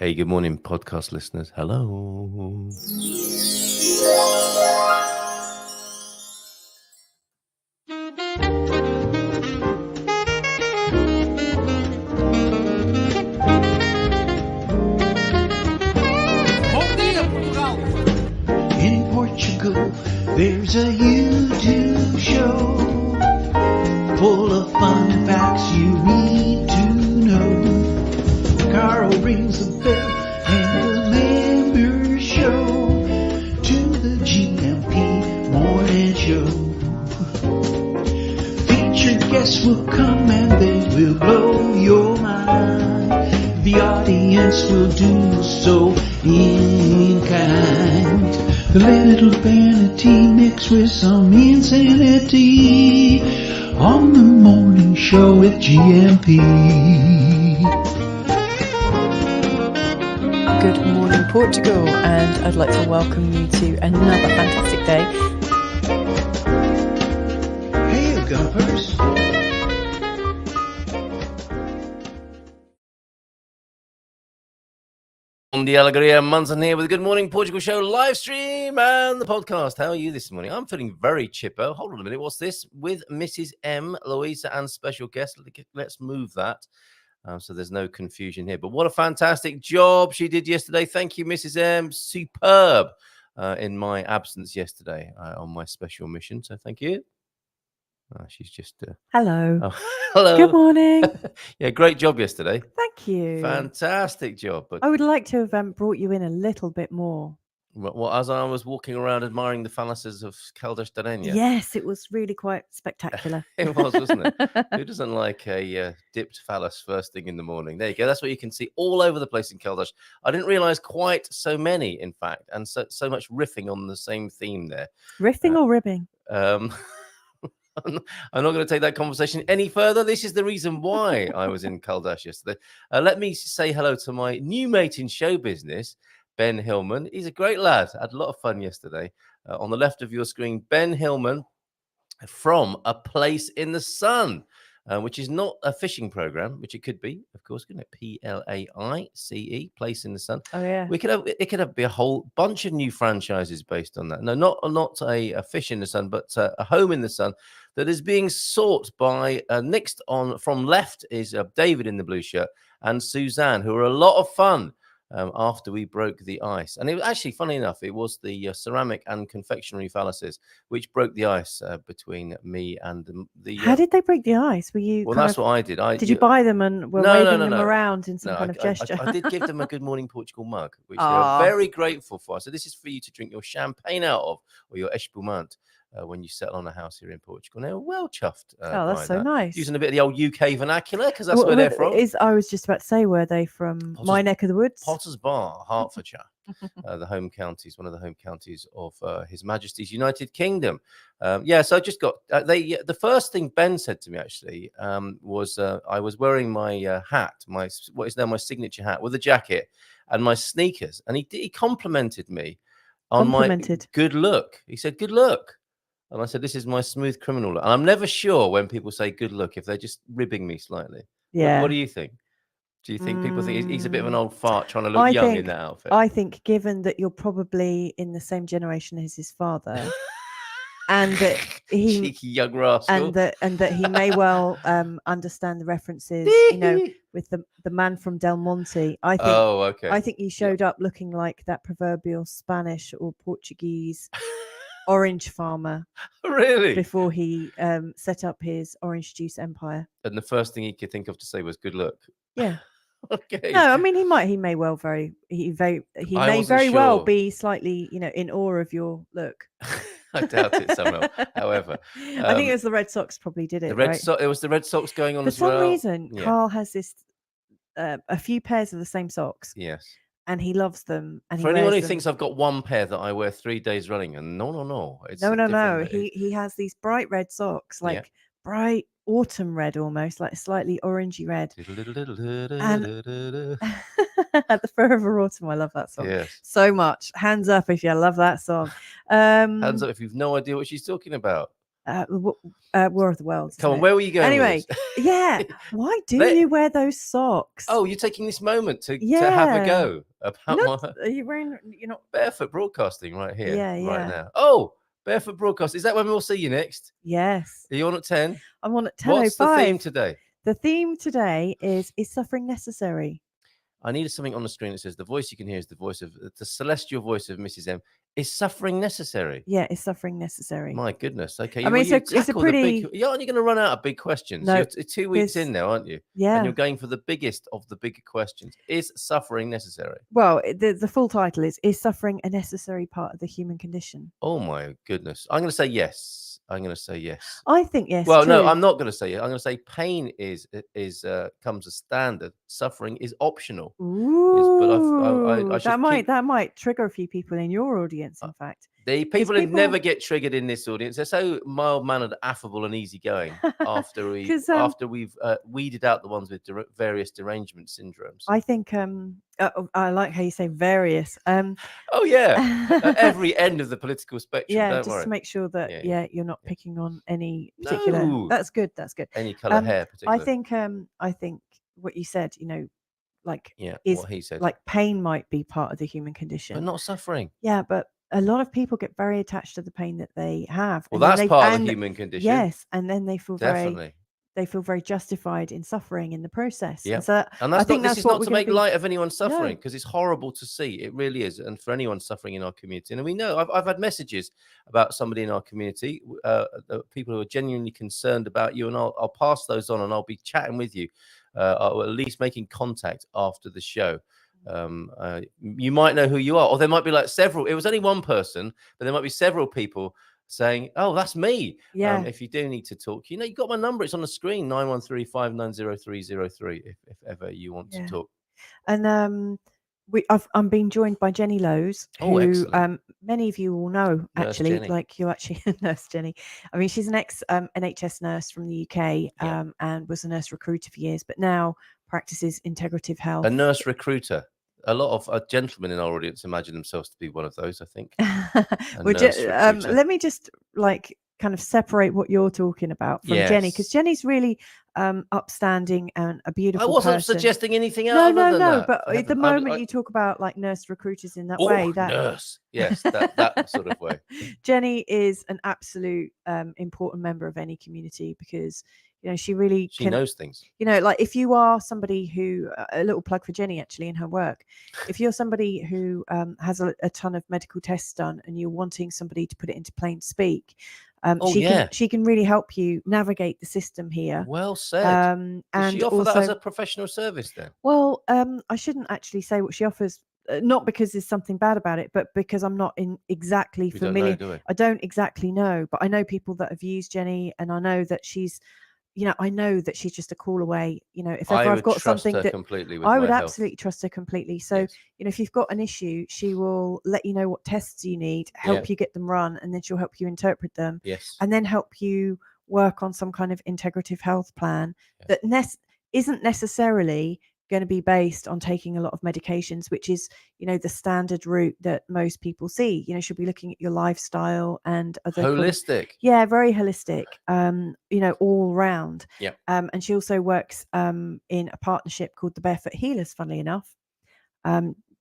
Hey, good morning, podcast listeners. Hello. In Portugal, there's a YouTube show full of fun facts you need to know. Carl rings the bell and the members show to the GMP morning show. Featured guests will come and they will blow your mind. The audience will do so in kind. The little vanity mixed with some insanity on the morning show with GMP. Good morning, Portugal, and I'd like to welcome you to another fantastic day. Hey, Gumpers. On the Alegria Munson here with the Good Morning Portugal Show live stream and the podcast. How are you this morning? I'm feeling very chipper. Hold on a minute. What's this? With Mrs. M, Louisa, and special guest. Let's move that so there's no confusion here. But what a fantastic job she did yesterday. Thank you, Mrs. M. Superb in my absence yesterday on my special mission. So thank you. She's just... Hello. Hello. Good morning. Yeah, great job yesterday. Thank you. Fantastic job. But I would like to have brought you in a little bit more. well, as I was walking around admiring the phalluses of Caldas Darenia. Yes, it was really quite spectacular. It was, wasn't it? Who doesn't like a dipped phallus first thing in the morning? There you go. That's what you can see all over the place in Caldas. I didn't realise quite so many, in fact, and so much riffing on the same theme there. Riffing or ribbing? I'm not going to take that conversation any further. This is the reason why I was in Caldas yesterday. Let me say hello to my new mate in show business, Ben Hillman. He's a great lad. Had a lot of fun yesterday. On the left of your screen, Ben Hillman from A Place in the Sun, which is not a fishing program, which it could be, of course, couldn't it? PLAICE, Place in the Sun. Oh yeah. It could be a whole bunch of new franchises based on that. No, not a fish in the sun, but a home in the sun that is being sought by next on from left is David in the blue shirt and Suzanne, who are a lot of fun. After we broke the ice. And it was actually, funny enough, it was the ceramic and confectionery phalluses which broke the ice between me and the... How did they break the ice? Were you? Well, that's what I did. Did you buy them and were waving them no. around in some kind of gesture? I did give them a Good Morning Portugal mug, which they are very grateful for. So this is for you to drink your champagne out of, or your espumante, when you settle on a house here in Portugal. Now, well chuffed. That's so nice. Using a bit of the old UK vernacular, because that's where they're from. I was just about to say, were they from my neck of the woods? Potter's Bar, Hertfordshire, the home counties, one of the home counties of His Majesty's United Kingdom. So I just got the first thing Ben said to me actually was I was wearing my hat, what is now my signature hat with a jacket and my sneakers, and he complimented me on my good look. He said, "Good look." And I said, "This is my smooth criminal look." And I'm never sure when people say good look if they're just ribbing me slightly. Yeah. What do you think? Do you think people think he's a bit of an old fart trying to look young in that outfit? I think, given that you're probably in the same generation as his father, and that he cheeky young rascal, and that he may well understand the references, with the man from Del Monte. I think. Oh, okay. I think he showed up looking like that proverbial Spanish or Portuguese orange farmer. Really? Before he set up his orange juice empire. And the first thing he could think of to say was "good luck." Yeah. Okay. No, I mean he may well very well be slightly, in awe of your look. I doubt it somehow. However, I think it was the Red Sox probably did it. It was the Red Sox going on for as well. For some reason, yeah. Carl has this a few pairs of the same socks. Yes. And he loves them. And for anyone who thinks I've got one pair that I wear 3 days running, and no, it's no. He has these bright red socks, like bright autumn red, almost like slightly orangey red. And the Forever Autumn, I love that song so much. Hands up if you love that song. Hands up if you've no idea what she's talking about. War of the Worlds. Come on, where were you going? Anyway, yeah. Why do you wear those socks? Oh, you're taking this moment to have a Yeah. go about Are you wearing? You're not Barefoot Broadcasting right here, Yeah, right yeah. now. Oh, Barefoot Broadcasting. Is that when we'll see you next? Yes. Are you on at 10? I'm on at 10:05. What's the theme today? The theme today is suffering necessary? I needed something on the screen that says the voice you can hear is the voice of the celestial voice of Mrs. M. Is suffering necessary? Yeah, is suffering necessary? My goodness. Okay. I mean, it's a pretty. Aren't you going to run out of big questions? No, you're 2 weeks in now, aren't you? Yeah. And you're going for the biggest of the bigger questions. Is suffering necessary? Well, the full title is suffering a necessary part of the human condition? Oh my goodness. I'm going to say yes. I'm going to say yes. I think yes. Well, too. no, I'm not going to say it. I'm going to say pain comes as standard. Suffering is optional. Ooh, that might trigger a few people in your audience. In fact, the people who never get triggered in this audience, they're so mild-mannered, affable, and easygoing. After we've weeded out the ones with various derangement syndromes. I think I like how you say various. Oh yeah, at every end of the political spectrum. Yeah, don't just worry. to make sure that you're not picking on any particular. No. That's good. That's good. Any color hair, particularly. I think what you said, like what he said, like pain might be part of the human condition, but not suffering. Yeah, but a lot of people get very attached to the pain that they have. Well, that's part of the human condition. Yes, and then they feel definitely. They feel very justified in suffering in the process. Yeah, and I think that's not to make light of anyone's suffering, because it's horrible to see. It really is, and for anyone suffering in our community. And we know I've had messages about somebody in our community, people who are genuinely concerned about you, and I'll pass those on, and I'll be chatting with you, or at least making contact after the show. You might know who you are, or there might be like several. It was only one person, but there might be several people saying, "Oh, that's me." Yeah. If you do need to talk, you got my number. It's on the screen: 913-590-303. If ever you want to talk. And I'm being joined by Jenny Lowes, who many of you will know. Actually, like you actually, Nurse Jenny. I mean, she's an ex NHS nurse from the UK, and was a nurse recruiter for years, but now practices integrative health. A nurse recruiter. A lot of gentlemen in our audience imagine themselves to be one of those, I think. Let me just kind of separate what you're talking about from Jenny, because Jenny's really upstanding and a beautiful person. I wasn't suggesting anything else. No. But at the moment you talk about like nurse recruiters in that way, that nurse, yes, that sort of way. Jenny is an absolute important member of any community, because she knows things. Like if you are somebody who, a little plug for Jenny actually in her work, if you're somebody who has a ton of medical tests done and you're wanting somebody to put it into plain speak, she can really help you navigate the system here. Well said. And she offer that as a professional service then? Well, I shouldn't actually say what she offers. Not because there's something bad about it, but because I'm not exactly familiar. Don't know, do we? I don't exactly know, but I know people that have used Jenny, and I know that she's just a call away. If ever I've got something that I would absolutely trust her completely. So, if you've got an issue, she will let you know what tests you need, help you get them run, and then she'll help you interpret them. Yes. And then help you work on some kind of integrative health plan that isn't necessarily going to be based on taking a lot of medications, which is, the standard route that most people see. Should be looking at your lifestyle and other holistic. Very holistic, all round. Yeah. And she also works in a partnership called the Barefoot Healers, funnily enough,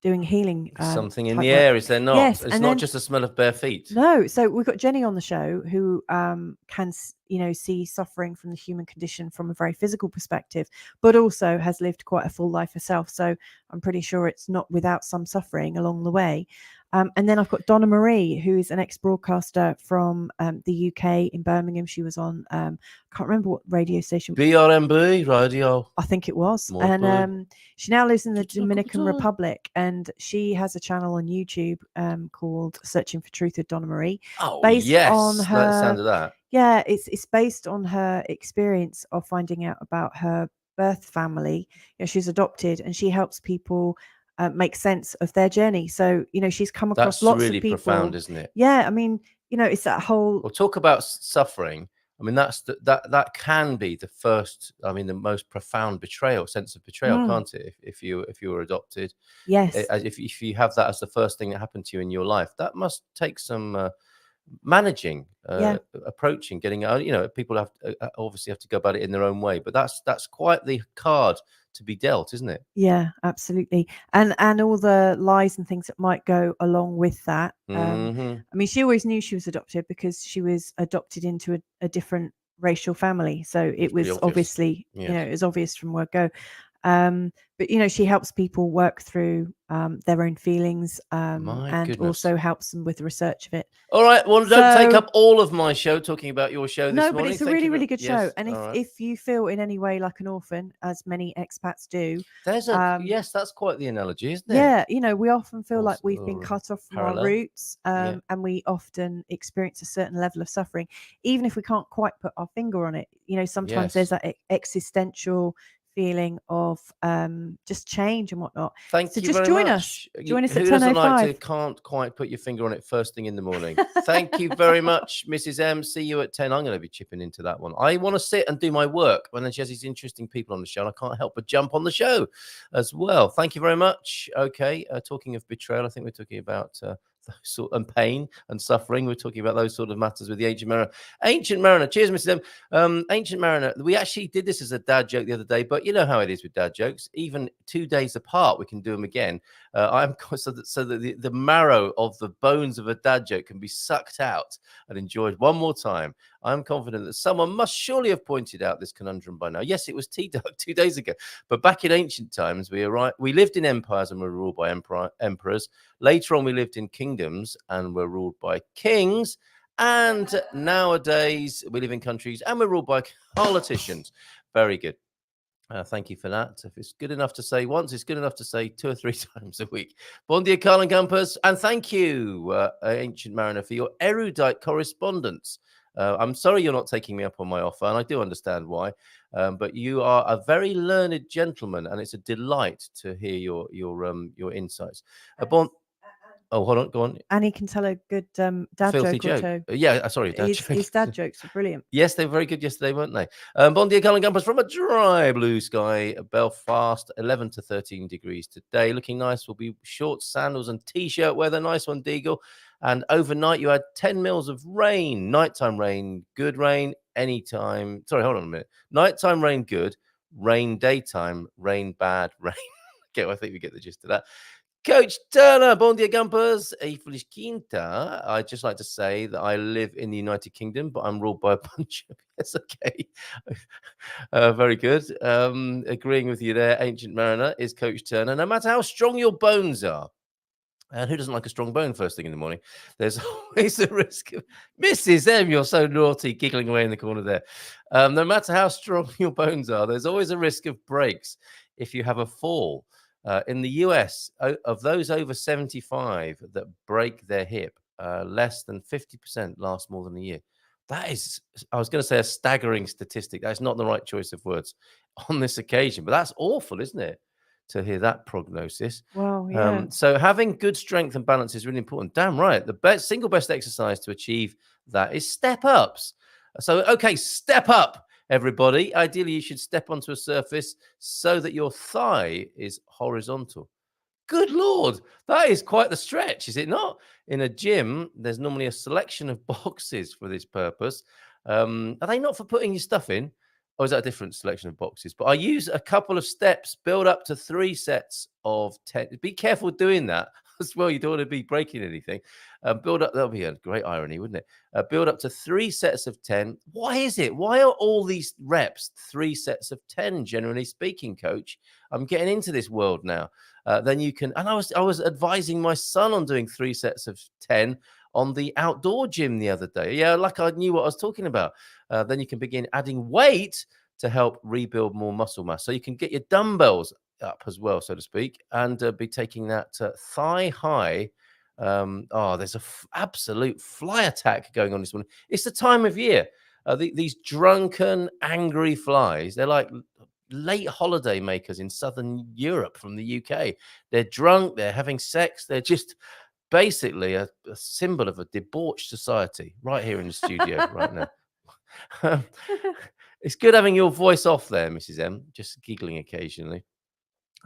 doing healing. Something in the air, is there not? Yes, it's not just the smell of bare feet. No. So we've got Jenny on the show who can see suffering from the human condition from a very physical perspective, but also has lived quite a full life herself. So I'm pretty sure it's not without some suffering along the way. And then I've got Donna Marie, who is an ex-broadcaster from the UK in Birmingham. She was on, I can't remember what radio station. BRMB radio. I think it was. And she now lives in the Dominican Republic, and she has a channel on YouTube called Searching for Truth with Donna Marie. Oh, based on her, like the sound of that. Yeah, it's based on her experience of finding out about her birth family. She's adopted, and she helps people make sense of their journey. So she's come across lots of people. That's really profound, isn't it? Yeah, I mean, it's that whole. Well, talk about suffering. I mean, that can be the first. I mean, the most profound sense of betrayal, can't it? If you were adopted, yes. If you have that as the first thing that happened to you in your life, that must take some managing, approaching, getting, people have obviously have to go about it in their own way, but that's quite the card to be dealt, isn't it? Yeah, absolutely. And all the lies and things that might go along with that. I mean, she always knew she was adopted because she was adopted into a different racial family, so it was obviously, it was obvious from word go. But she helps people work through their own feelings, and also helps them with the research of it. All right, well, don't take up all of my show talking about your show this morning. No, but it's a really good show. And if you feel in any way like an orphan, as many expats do, there's yes, that's quite the analogy, isn't it? Yeah, we often feel like we've been cut off from our roots, and we often experience a certain level of suffering, even if we can't quite put our finger on it. Sometimes there's that existential feeling of just change and whatnot. Thank you just very join much. Join us at 10:05. Who doesn't like to can't quite put your finger on it first thing in the morning? Thank you very much, Mrs. M. See you at 10. I'm going to be chipping into that one. I want to sit and do my work, and then she has these interesting people on the show, and I can't help but jump on the show as well. Thank you very much. Okay, talking of betrayal, I think we're talking about and pain and suffering. We're talking about those sort of matters with the Ancient Mariner. Ancient Mariner, cheers, Mr. M. Ancient Mariner, we actually did this as a dad joke the other day, but you know how it is with dad jokes. Even 2 days apart, we can do them again. I'm so that the marrow of the bones of a dad joke can be sucked out and enjoyed one more time. I'm confident that someone must surely have pointed out this conundrum by now. Yes, it was T-Dog 2 days ago. But back in ancient times, we lived in empires and were ruled by emperors. Later on, we lived in kingdoms and were ruled by kings. And nowadays, we live in countries and we're ruled by politicians. Very good. Thank you for that. If it's good enough to say once, it's good enough to say 2 or 3 times a week. Bon dia, Carl and Gumpers. And thank you, Ancient Mariner, for your erudite correspondence. I'm sorry you're not taking me up on my offer, and I do understand why. But you are a very learned gentleman, and it's a delight to hear your insights. Oh, hold on, go on. And he can tell a good dad joke or two. Yeah, sorry, dad joke. His dad jokes are brilliant. Yes, they were very good yesterday, weren't they? Bon dia, Colin Gumpers, from a dry blue sky, Belfast, 11 to 13 degrees today. Looking nice will be shorts, sandals, and T-shirt weather. Nice one, Deagle. And overnight, you had 10 mils of rain. Nighttime rain, good rain, anytime. Sorry, hold on a minute. Nighttime rain, good. Rain, daytime, rain, bad, rain. Okay, I think we get the gist of that. Coach Turner, bon dia, Gumpers. Feliz Quinta. I'd just like to say that I live in the United Kingdom, but I'm ruled by a bunch of... Yes, okay. Very good. Agreeing with you there, Ancient Mariner, is Coach Turner. No matter how strong your bones are, and who doesn't like a strong bone first thing in the morning? There's always a risk of... Mrs. M, you're so naughty, giggling away in the corner there. No matter how strong your bones are, there's always a risk of breaks if you have a fall. In the US, of those over 75 that break their hip, less than 50% last more than a year. That is, I was going to say a staggering statistic. That's not the right choice of words on this occasion, but that's awful, isn't it? To hear that prognosis. Wow, yeah. So having good strength and balance is really important. Damn right. The single best exercise to achieve that is step ups. So, okay, step up, everybody. Ideally, you should step onto a surface so that your thigh is horizontal. Good Lord, that is quite the stretch, is it not? In a gym, there's normally a selection of boxes for this purpose. Are they not for putting your stuff in? Or is that a different selection of boxes? But I use a couple of steps, build up to 3 sets of 10. Be careful doing that as well. You don't want to be breaking anything. Build up. That'll be a great irony, wouldn't it? Build up to 3 sets of 10. Why is it? Why are all these reps 3 sets of 10, generally speaking, coach? I'm getting into this world now. Then you can, and I was advising my son on doing 3 sets of 10 on the outdoor gym the other day. Yeah, like I knew what I was talking about. Then you can begin adding weight to help rebuild more muscle mass. So you can get your dumbbells up as well, so to speak, and be taking that thigh high. There's an absolute fly attack going on this morning. It's the time of year. These drunken, angry flies, they're like late holiday makers in Southern Europe from the UK. They're drunk, they're having sex, they're just basically a symbol of a debauched society right here in the studio right now. It's good having your voice off there, Mrs. M, just giggling occasionally.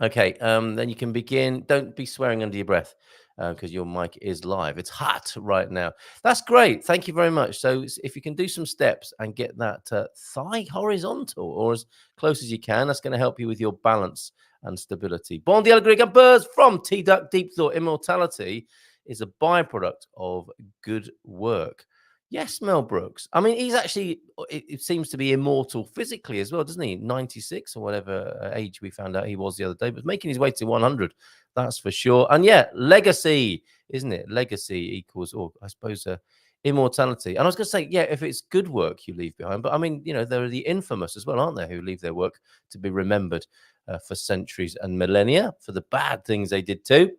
Okay, then you can begin. Don't be swearing under your breath. because your mic is live. It's hot right now. That's great. Thank you very much. So if you can do some steps and get that thigh horizontal or as close as you can, that's going to help you with your balance and stability. Bon dia, Greek birds from T-Duck. Deep thought. Immortality is a byproduct of good work. Yes, Mel Brooks. I mean, he's actually, it seems to be immortal physically as well, doesn't he? 96 or whatever age we found out he was the other day, but making his way to 100, that's for sure. And yeah, legacy, isn't it? Legacy equals, or I suppose, immortality. And I was going to say, yeah, if it's good work you leave behind, but I mean, there are the infamous as well, aren't there, who leave their work to be remembered for centuries and millennia for the bad things they did too.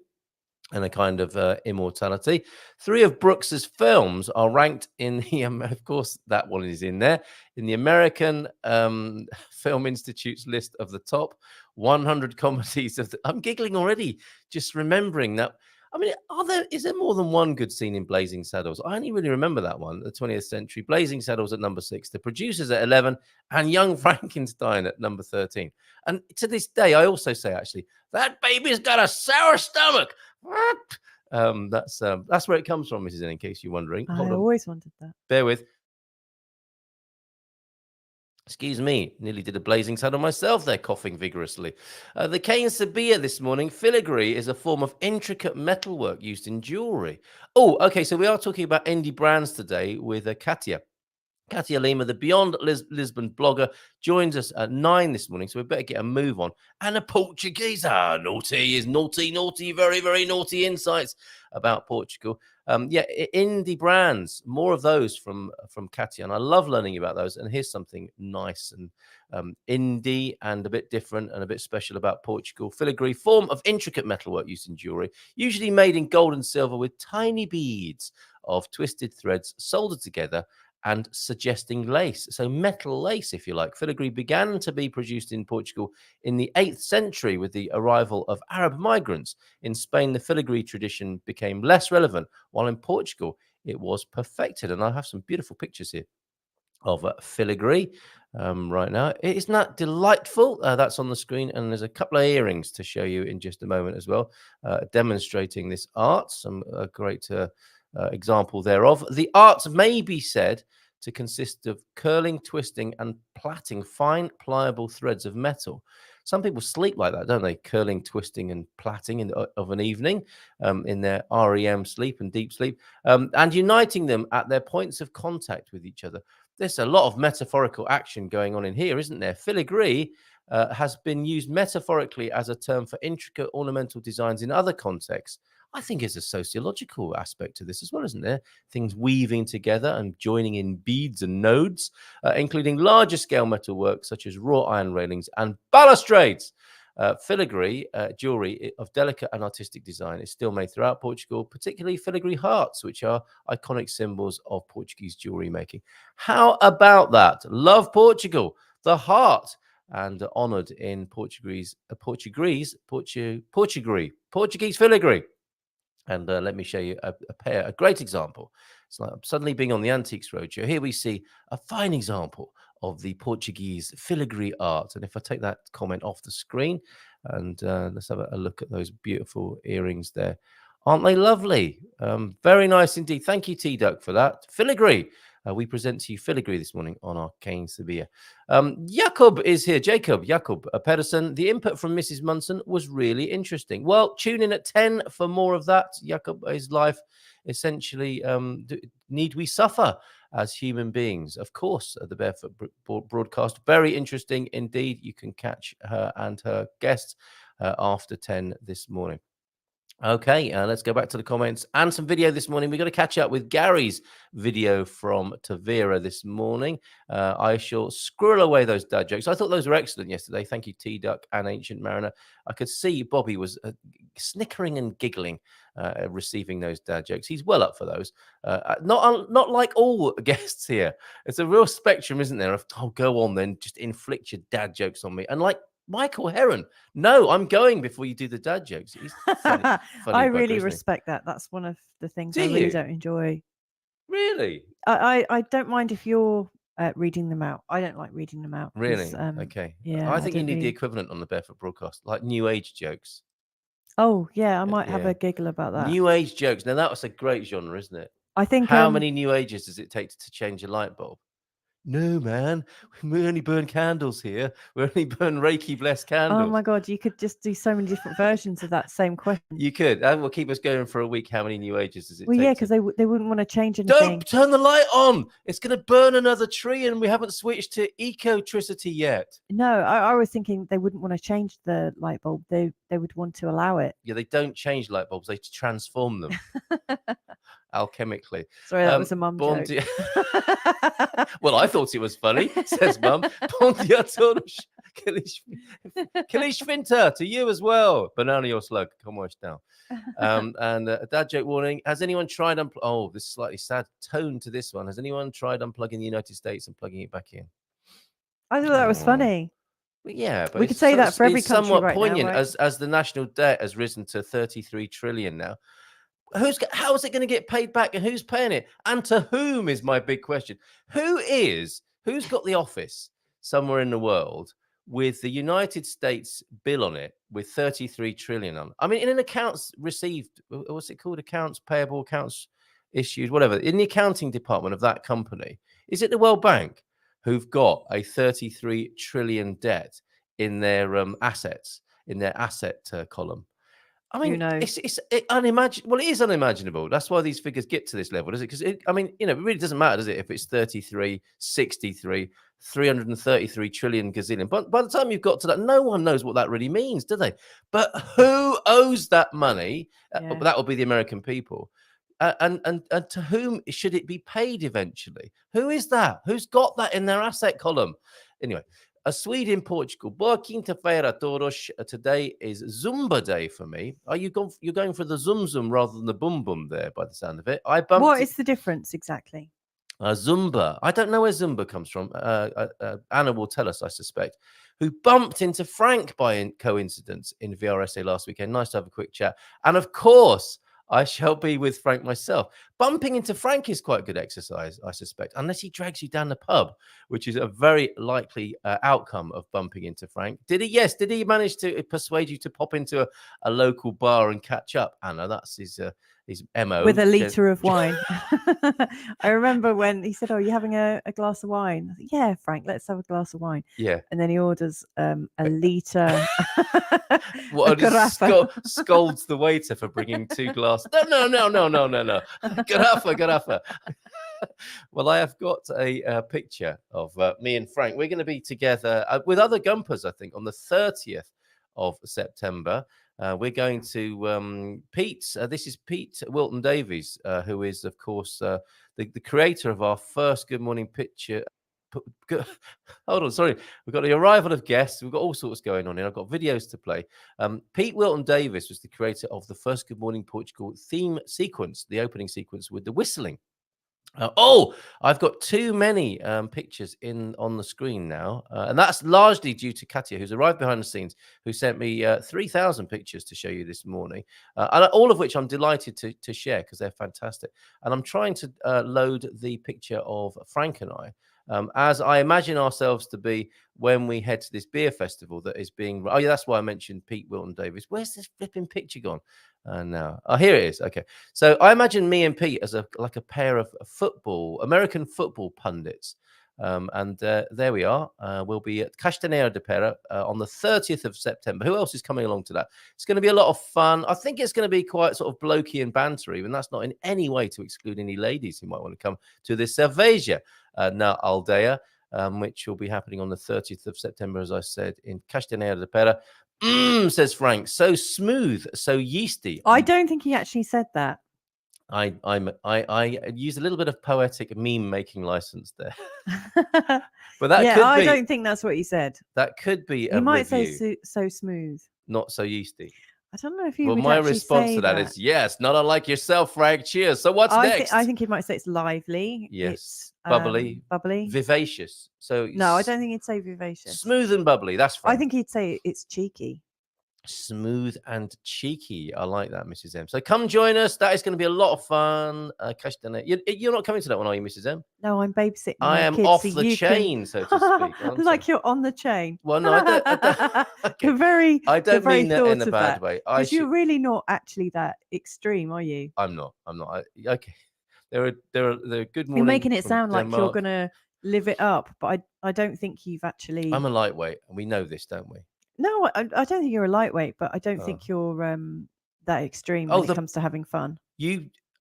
And a kind of immortality. 3 of Brooks's films are ranked in the, of course, that one is in there, in the American Film Institute's list of the top 100 comedies of the, I'm giggling already, just remembering that. I mean, is there more than one good scene in Blazing Saddles? I only really remember that one, the 20th century. Blazing Saddles at number 6, The Producers at 11, and Young Frankenstein at number 13. And to this day, I also say, actually, that baby's got a sour stomach. That's where it comes from, Mrs. N, in case you're wondering. I always wondered that. Bear with. Excuse me, nearly did a blazing saddle myself there, coughing vigorously. The cane sabia this morning. Filigree is a form of intricate metalwork used in jewelry. Oh, okay, so we are talking about indie brands today with Cátia Lima, the Beyond Lisbon blogger, joins us at 9 this morning, so we better get a move on. And a Portuguese, naughty, very, very naughty insights about Portugal. Indie brands, more of those from Cátia, and I love learning about those. And here's something nice and indie and a bit different and a bit special about Portugal. Filigree, form of intricate metalwork used in jewelry, usually made in gold and silver with tiny beads of twisted threads soldered together and suggesting lace. So metal lace, if you like. Filigree began to be produced in Portugal in the 8th century with the arrival of Arab migrants. In Spain, the filigree tradition became less relevant, while in Portugal, it was perfected. And I have some beautiful pictures here of filigree right now. Isn't that delightful? That's on the screen, and there's a couple of earrings to show you in just a moment as well, demonstrating this art. Some great example thereof. The art may be said to consist of curling, twisting, and plaiting fine, pliable threads of metal. Some people sleep like that, don't they? Curling, twisting, and plaiting of an evening in their REM sleep and deep sleep, and uniting them at their points of contact with each other. There's a lot of metaphorical action going on in here, isn't there? Filigree has been used metaphorically as a term for intricate ornamental designs in other contexts. I think there's a sociological aspect to this as well, isn't there? Things weaving together and joining in beads and nodes, including larger scale metalwork such as wrought iron railings and balustrades. Filigree jewelry of delicate and artistic design is still made throughout Portugal, particularly filigree hearts, which are iconic symbols of Portuguese jewelry making. How about that? Love Portugal, the heart, and honoured in Portuguese filigree. And let me show you a great example. It's like suddenly being on the Antiques Roadshow. Here we see a fine example of the Portuguese filigree art. And if I take that comment off the screen, and let's have a look at those beautiful earrings there. Aren't they lovely? Very nice indeed. Thank you, T-Duck, for that. Filigree. We present to you filigree this morning on our Cane Sabia. Jacob is here. Jacob Pedersen. The input from Mrs. Munson was really interesting. Well, tune in at 10 for more of that. Jacob, his life essentially, need we suffer as human beings? Of course, the Barefoot broadcast. Very interesting indeed. You can catch her and her guests after 10 this morning. Okay, let's go back to the comments and some video this morning. We've got to catch up with Gary's video from Tavira this morning. I shall squirrel away those dad jokes. I thought those were excellent yesterday. Thank you, T-Duck and Ancient Mariner. I could see Bobby was snickering and giggling receiving those dad jokes. He's well up for those. Not like all guests here. It's a real spectrum, isn't there? Of, oh, go on then, just inflict your dad jokes on me. And like Michael Heron, no, I'm going before you do the dad jokes. He's funny I really respect that. That's one of the things I really don't enjoy. Really? I don't mind if you're reading them out. I don't like reading them out. Really? Okay. Yeah. I think you need the equivalent on the Barefoot broadcast, like New Age jokes. Oh, yeah, I might have a giggle about that. New Age jokes. Now, that was a great genre, isn't it? I think How many New Ages does it take to change a light bulb? No, man, we only burn candles here. We only burn Reiki blessed candles. Oh my God, you could just do so many different versions of that same question. You could. That will keep us going for a week. How many New Ages does it take? Well, yeah, because they wouldn't want to change anything. Don't turn the light on. It's going to burn another tree, and we haven't switched to ecotricity yet. No, I was thinking they wouldn't want to change the light bulb. They would want to allow it. Yeah, they don't change light bulbs. They transform them alchemically. Sorry, that was a mum joke. Well, I thought it was funny, says Mum. Kilish Finter to you as well. Banana your slug. Come watch now. And a dad joke warning. Has anyone tried oh, this slightly sad tone to this one. Has anyone tried unplugging the United States and plugging it back in? I thought that was funny. Yeah, but we could say that for every country somewhat right poignant now, right? as the national debt has risen to 33 trillion now. How is it going to get paid back, and who's paying it, and to whom is my big question. Who's got the office somewhere in the world with the United States bill on it with 33 trillion on? I mean, in an accounts received, what's it called? Accounts payable, accounts issued, whatever. In the accounting department of that company, is it the World Bank who've got a 33 trillion debt in their assets, in their asset column? I mean, it's unimaginable. Well, it is unimaginable. That's why these figures get to this level, does it? Because, I mean, it really doesn't matter, does it, if it's 33, 63, 333 trillion gazillion. But by the time you've got to that, no one knows what that really means, do they? But who owes that money? That will be the American people. And to whom should it be paid eventually? Who is that? Who's got that in their asset column? Anyway. A Swede in Portugal. Boa quinta-feira todos. Today is Zumba day for me. You're going for the zum zum rather than the boom boom there, by the sound of it. What is the difference exactly? Zumba. I don't know where Zumba comes from. Anna will tell us, I suspect. Who bumped into Frank by coincidence in VRSA last weekend. Nice to have a quick chat. And of course, I shall be with Frank myself. Bumping into Frank is quite good exercise, I suspect, unless he drags you down the pub, which is a very likely outcome of bumping into Frank. Did he? Yes. Did he manage to persuade you to pop into a local bar and catch up, Anna? That's his MO. With a litre of wine. I remember when he said, "Oh, you're having a glass of wine?" I said, "Yeah, Frank, let's have a glass of wine." Yeah. And then he orders a litre. Scolds the waiter for bringing 2 glasses. No. Garrafa. Well, I have got a picture of me and Frank. We're going to be together with other Gumpers, I think, on the 30th of September. We're going to Pete's. This is Pete Wilton Davies, who is, of course, the creator of our first Good Morning Picture. Hold on, sorry. We've got the arrival of guests. We've got all sorts going on here. I've got videos to play. Pete Wilton Davies was the creator of the first Good Morning Portugal theme sequence, the opening sequence with the whistling. I've got too many pictures on the screen now. And that's largely due to Cátia, who's arrived behind the scenes, who sent me 3,000 pictures to show you this morning, and all of which I'm delighted to share because they're fantastic. And I'm trying to load the picture of Frank and I, as I imagine ourselves to be when we head to this beer festival that is being... Oh, yeah, that's why I mentioned Pete Wilton Davies. Where's this flipping picture gone? Now, here it is. Okay, so I imagine me and Pete as like a pair of American football pundits, and there we are. We'll be at Castanheira de Pera on the 30th of September. Who else is coming along to that? It's going to be a lot of fun. I think it's going to be quite sort of blokey and bantery, and that's not in any way to exclude any ladies who might want to come to this Cerveja na Aldeia, which will be happening on the 30th of September, as I said, in Castanheira de Pera. Says Frank, so smooth, so yeasty. I don't think he actually said that. I used a little bit of poetic meme making license there. But that could be, I don't think that's what he said. That could be he might say so smooth, not so yeasty. I don't know if he would my actually response say to that is yes, not unlike yourself, Frank. Cheers. So what's next? I think he might say it's lively. Yes. It's bubbly, vivacious. So no, I don't think he'd say vivacious. Smooth and bubbly. That's fine. I think he'd say it's cheeky. Smooth and cheeky. I like that, Mrs. M. So come join us. That is going to be a lot of fun. You're not coming to that one, are you, Mrs. M? No, I'm babysitting. I am kids, off so the chain, so to speak. Like you're on the chain. Well, no, I don't. Okay. I don't mean that in a bad way. Because you're really not actually that extreme, are you? I'm not. Okay. There are good morning. You're making it sound like you're going to live it up, but I don't think you've actually. I'm a lightweight, and we know this, don't we? No, I don't think you're a lightweight, but I don't think you're that extreme when it comes to having fun.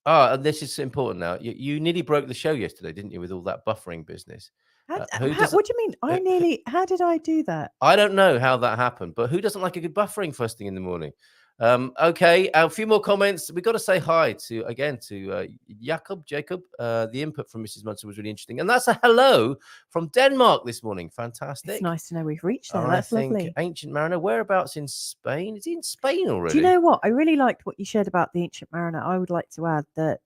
And this is important now. You nearly broke the show yesterday, didn't you, with all that buffering business? What do you mean? How did I do that? I don't know how that happened, but who doesn't like a good buffering first thing in the morning? Okay, a few more comments. We've got to say hi to Jacob. The input from Mrs. Munson was really interesting, and that's a hello from Denmark this morning. Fantastic. It's nice to know we've reached there. That's lovely. Ancient Mariner, whereabouts in Spain? Is he in Spain already? Do you know what? I really liked what you shared about the Ancient Mariner. I would like to add that.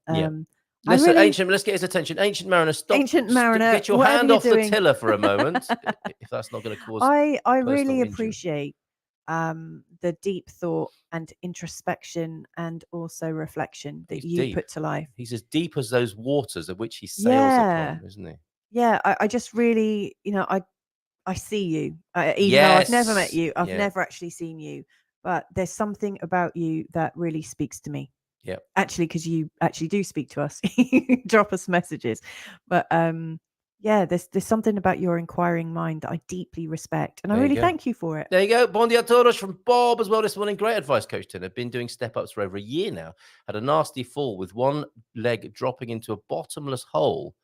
Let's get his attention. Ancient Mariner, stop. Ancient Mariner, get your hand off the tiller for a moment, if that's not going to cause. I really appreciate the deep thought and introspection and also reflection that you put to life. He's as deep as those waters of which he sails upon, isn't he? Yeah, I just really, I see you. Even though I've never met you, I've never actually seen you, but there's something about you that really speaks to me. Yeah, actually, because you actually do speak to us. You drop us messages, but there's something about your inquiring mind that I deeply respect, and I really thank you for it. There you go. Bon dia todos from Bob as well this morning. Great advice, Coach Tim. I've been doing step-ups for over a year now. Had a nasty fall with one leg dropping into a bottomless hole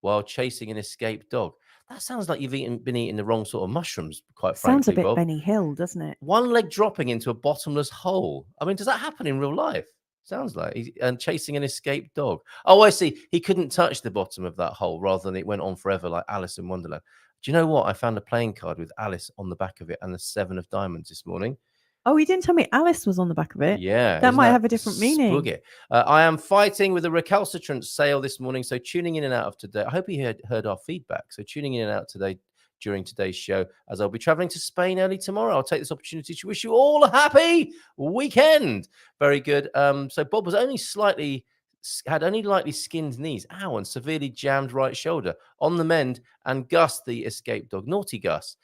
while chasing an escaped dog. That sounds like you've been eating the wrong sort of mushrooms, quite frankly. Sounds a bit Bob. Benny Hill, doesn't it? One leg dropping into a bottomless hole. I mean, does that happen in real life? Sounds like and chasing an escaped dog. Oh, I see. He couldn't touch the bottom of that hole rather than it went on forever like Alice in Wonderland. Do you know what? I found a playing card with Alice on the back of it and the 7 of diamonds this morning. Oh, you didn't tell me Alice was on the back of it. Yeah. That might have a different meaning. I am fighting with a recalcitrant sale this morning. So tuning in and out of today. I hope you heard our feedback. So tuning in and out today during today's show, as I'll be traveling to Spain early tomorrow. I'll take this opportunity to wish you all a happy weekend. Very good. So Bob was had only lightly skinned knees, and severely jammed right shoulder. On the mend, and Gus, the escaped dog, naughty Gus,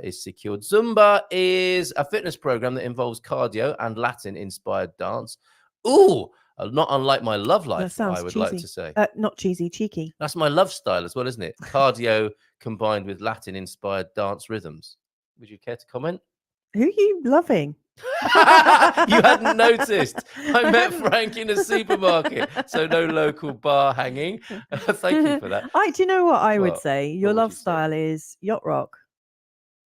is secured. Zumba is a fitness program that involves cardio and Latin-inspired dance. Ooh, not unlike my love life, I would like to say. Not cheesy, cheeky. That's my love style as well, isn't it? Cardio combined with Latin-inspired dance rhythms. Would you care to comment? Who are you loving? You hadn't noticed. I met Frank in a supermarket, so no local bar hanging. Thank you for that. Do you know what I would say? Your love style is yacht rock.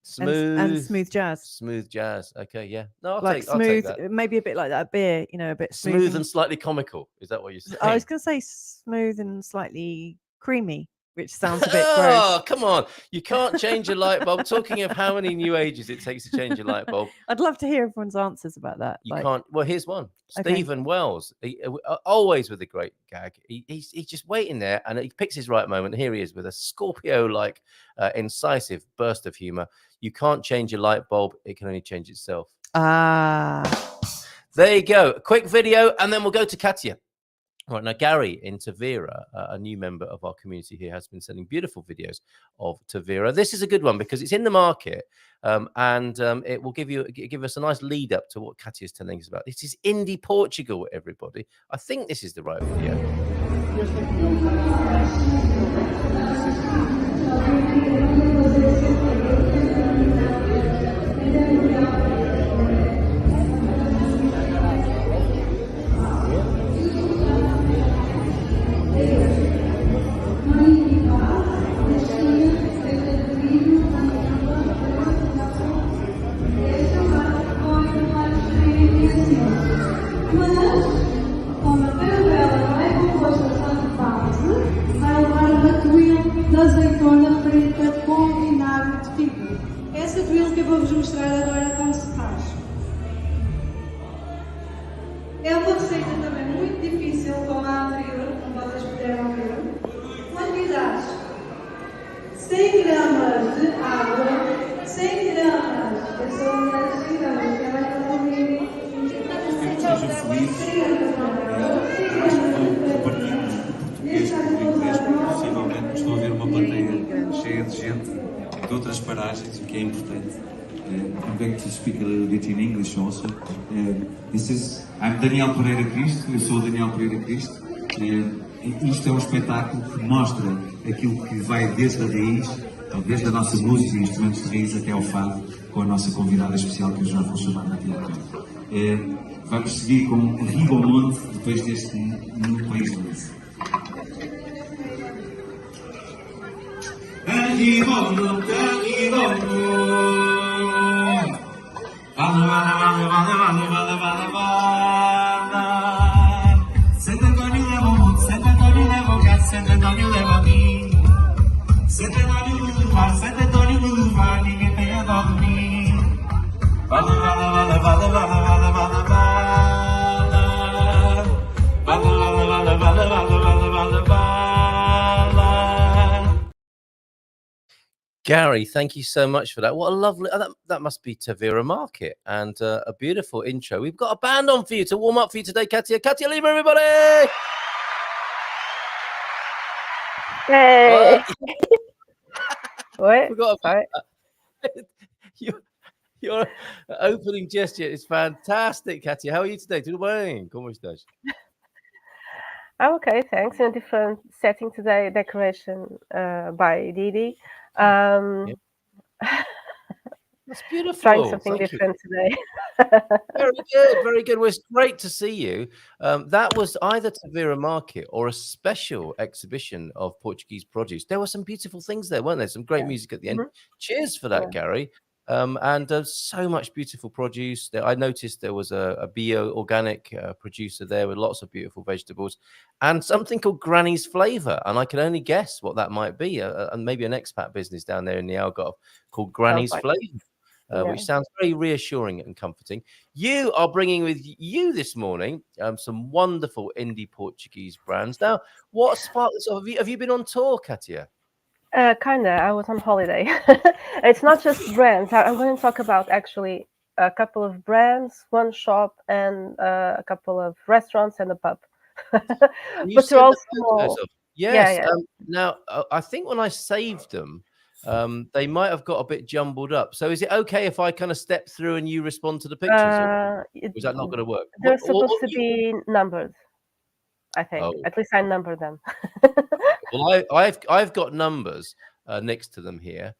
Smooth and smooth jazz. Smooth jazz. Okay, yeah. No, I'll take that. Maybe a bit like that beer, a bit smooth and slightly comical. Is that what you're saying? I was going to say smooth and slightly creamy, which sounds a bit gross. Oh, come on. You can't change a light bulb. Talking of how many new ages it takes to change a light bulb. I'd love to hear everyone's answers about that. You can't. Well, here's one. Stephen Wells, always with a great gag. He's just waiting there, and he picks his right moment. Here he is with a Scorpio-like incisive burst of humor. You can't change a light bulb. It can only change itself. There you go. A quick video, and then we'll go to Cátia. Right, now Gary in Tavira, a new member of our community here, has been sending beautiful videos of Tavira. This is a good one because it's in the market, and it will give us a nice lead up to what Cátia is telling us about. This is indie Portugal, everybody. I think this is the right video. É uma receita também muito difícil como a anterior, como vocês puderam ver. Quantidades: 100 gramas de água, 100 gramas de açúcar, 100 gramas de esteja feliz. Acho que vou partir do português para o inglês, porque possivelmente estou a ver uma plateia cheia de gente de outras paragens, o que é importante. I'm going to speak a little bit in English also. I'm Daniel Pereira Cristo, eu sou o Daniel Pereira Cristo. Isto é um espetáculo que mostra aquilo que vai desde a raiz, desde a nossa música e instrumentos de raiz até ao fado, com a nossa convidada especial que eu já vou chamar daqui a pouco. Vamos seguir com Ribomonte, depois deste No País do Luz. Ribomonte, Ribomonte. Santo Antônio leva o mundo, Santo Antônio leva o gato, Santo Antônio leva a mim. Santo Antônio no luvar, Santo Antônio no luvar, ninguém tem a dó de mim. Bala, bala, bala, bala, bala, bala, bala, bala. Bala, bala, bala, bala, bala, bala, bala. Gary, thank you so much for that. What a lovely, that must be Tavira Market, and a beautiful intro. We've got a band on for you to warm up for you today, Cátia. Cátia Lima, everybody! Hey! What? Forgot Sorry. Your opening gesture is fantastic, Cátia. How are you today? Tudo bem? Como estás? I'm okay, thanks. In a different setting today, decoration by Didi. That's beautiful. Trying something Thank different today. Very good, very good. Well, it's great to see you. That was either Tavira Market or a special exhibition of Portuguese produce. There were some beautiful things there, weren't there? Some great music at the end. Cheers for that, Gary. And so much beautiful produce. I noticed there was a bio-organic producer there with lots of beautiful vegetables and something called Granny's Flavor. And I can only guess what that might be. And maybe an expat business down there in the Algarve called Granny's Flavor. Which sounds very reassuring and comforting. You are bringing with you this morning some wonderful indie Portuguese brands. Now, what sparked this off? Have you been on tour, Cátia? Kinda. I was on holiday. It's not just brands. I'm going to talk about actually a couple of brands, one shop, and a couple of restaurants and a pub. But they're all small. Yes. Yeah. Now, I think when I saved them, they might have got a bit jumbled up. So is it okay if I kind of step through and you respond to the pictures? Or is that not going to work? They're supposed to be numbered, I think. Oh. At least I number them. Well, I've got numbers next to them here.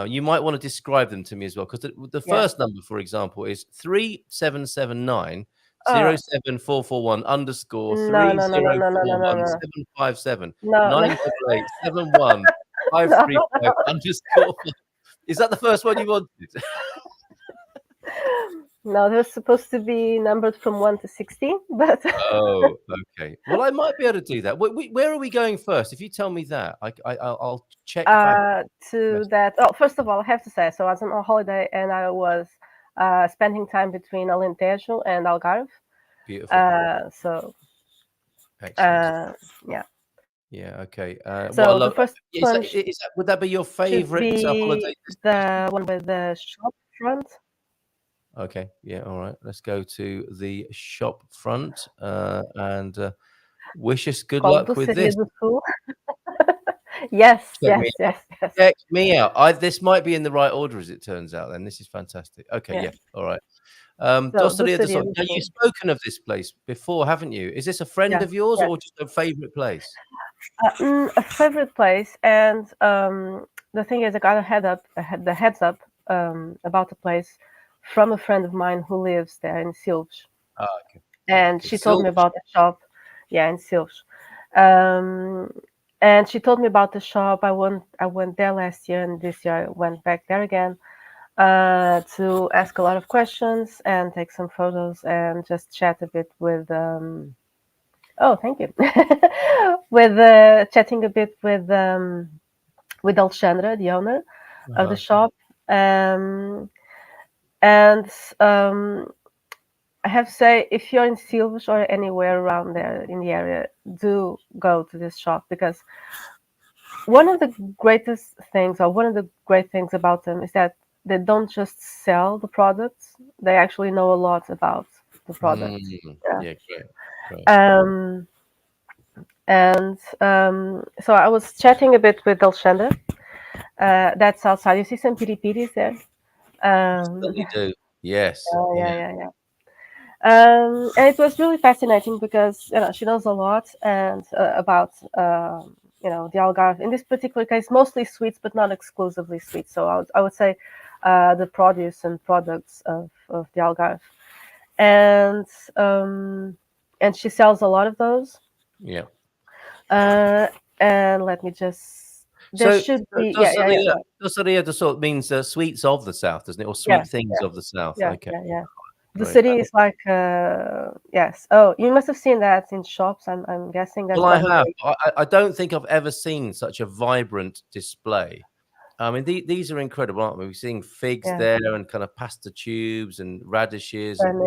You might want to describe them to me as well, because the first number, for example, is 3779 07441 underscore 3041 757 988 71 535 underscore. Is that the first one you wanted? No, they're supposed to be numbered from 1 to 16, but oh, okay. Well, I might be able to do that. Where are we going first? If you tell me that, I'll check back. To that. Oh, first of all, I have to say, so I was on a holiday and I was spending time between Alentejo and Algarve. Beautiful. So, excellent. yeah. Yeah. Okay. So the first one would that be your favorite holiday? The one with the shop front. Okay. Yeah. All right. Let's go to the shop front and wish us good luck with this. Yes. Check me out. This might be in the right order, as it turns out. Then this is fantastic. Okay. Yeah. All right. Now, you've spoken of this place before, haven't you? Is this a friend of yours or just a favorite place? A favorite place, and the thing is, I got the heads up about the place from a friend of mine who lives there in Silves. Oh, okay. And she told me about the shop. Yeah, in Silves. And she told me about the shop. I went there last year, and this year I went back there again to ask a lot of questions and take some photos and just chat a bit with. Oh, thank you. With chatting a bit with Alexandra, the owner of the shop. And I have to say, if you're in Silves or anywhere around there in the area, do go to this shop, because one of the greatest things, or one of the great things about them, is that they don't just sell the products. They actually know a lot about the product. Yeah, great. And so I was chatting a bit with Alexandra. That's outside. You see some piripiris there. You do. Yes. Yeah. And it was really fascinating because she knows a lot and about the Algarve. In this particular case, mostly sweets, but not exclusively sweets. So I would say the produce and products of the Algarve, and she sells a lot of those. Yeah. And let me just. There should be doçaria sort of means sweets of the south, doesn't it, or sweet things of the south? Okay. Yeah. The city is like yes. Oh, you must have seen that in shops. I'm guessing that. Well, I have. I don't think I've ever seen such a vibrant display. I mean, these are incredible, aren't we? We're seeing figs there and kind of pasta tubes and radishes and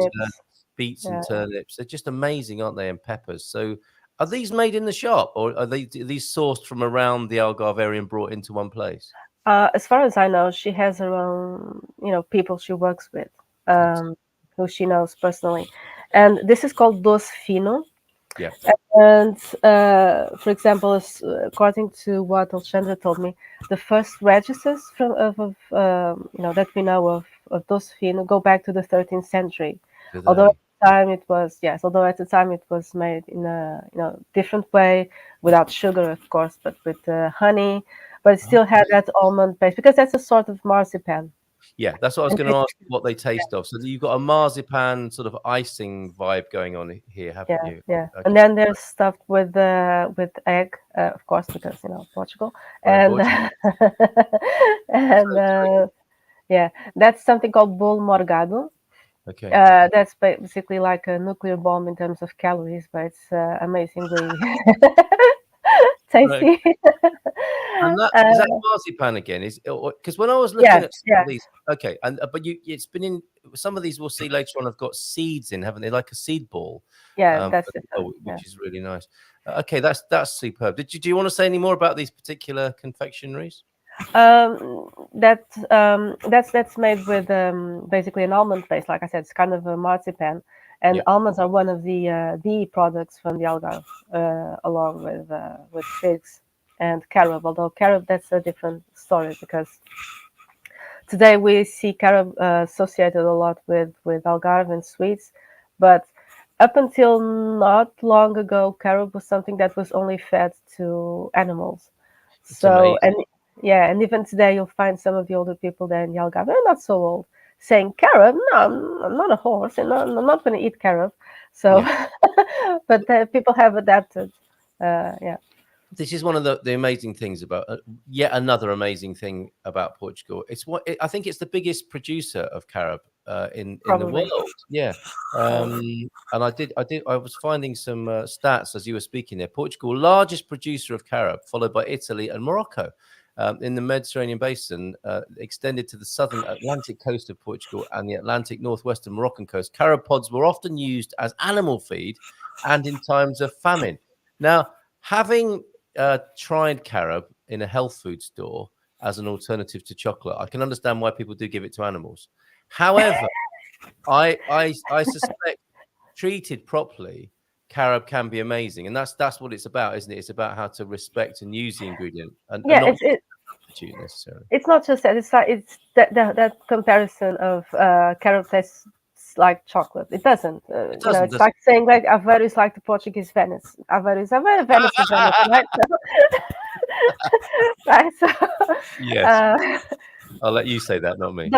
beets and turnips. They're just amazing, aren't they? And peppers. So, are these made in the shop, or are these sourced from around the Algarve area and brought into one place? As far as I know, she has her own, people she works with. Who she knows personally, and this is called doce fino. Yeah. And for example, according to what Alexandra told me, the first registers that we know of doce fino go back to the 13th century. Although at the time it was made in a different way, without sugar, of course, but with honey. But it still had that almond base because that's a sort of marzipan. Yeah, that's what I was going to ask, what they taste of. So you've got a marzipan sort of icing vibe going on here, haven't you? Yeah. Okay. And then there's stuffed with egg, of course, because Portugal. And that's something called bolo morgado. Okay. That's basically like a nuclear bomb in terms of calories, but it's amazingly tasty. And is that marzipan again? Because when I was looking at some of these, okay, but it's been in some of these. We'll see later on. Have got seeds in, haven't they? Like a seed ball. Yeah, that's it. Which is really nice. Okay, that's superb. Do you want to say any more about these particular confectionaries? That's made with basically an almond paste. Like I said, it's kind of a marzipan. And almonds are one of the products from the Algarve, along with figs and carob. Although carob, that's a different story because today we see carob associated a lot with Algarve and sweets, but up until not long ago, carob was something that was only fed to animals. So and even today you'll find some of the older people there in the Algarve, they're not so old, saying carob. No, I'm not a horse, and I'm not going to eat carob. So, but people have adapted. This is one of the amazing things about yet another amazing thing about Portugal. I think it's the biggest producer of carob in the world. Yeah, and I was finding some stats as you were speaking there. Portugal, largest producer of carob, followed by Italy and Morocco. In the Mediterranean basin, extended to the southern Atlantic coast of Portugal and the Atlantic northwestern Moroccan coast. Carob pods were often used as animal feed and in times of famine. Now, having tried carob in a health food store as an alternative to chocolate, I can understand why people do give it to animals. However, I suspect treated properly, carob can be amazing, and that's what it's about, isn't it? It's about how to respect and use the ingredient, and not substitute necessarily. It's not just that; it's that comparison of carob tastes like chocolate. It doesn't. It's like saying like Aveiro is like the Portuguese Venice. Aveiro is Aveiro, Venice is Venice, right? Right. So, yes. I'll let you say that, not me.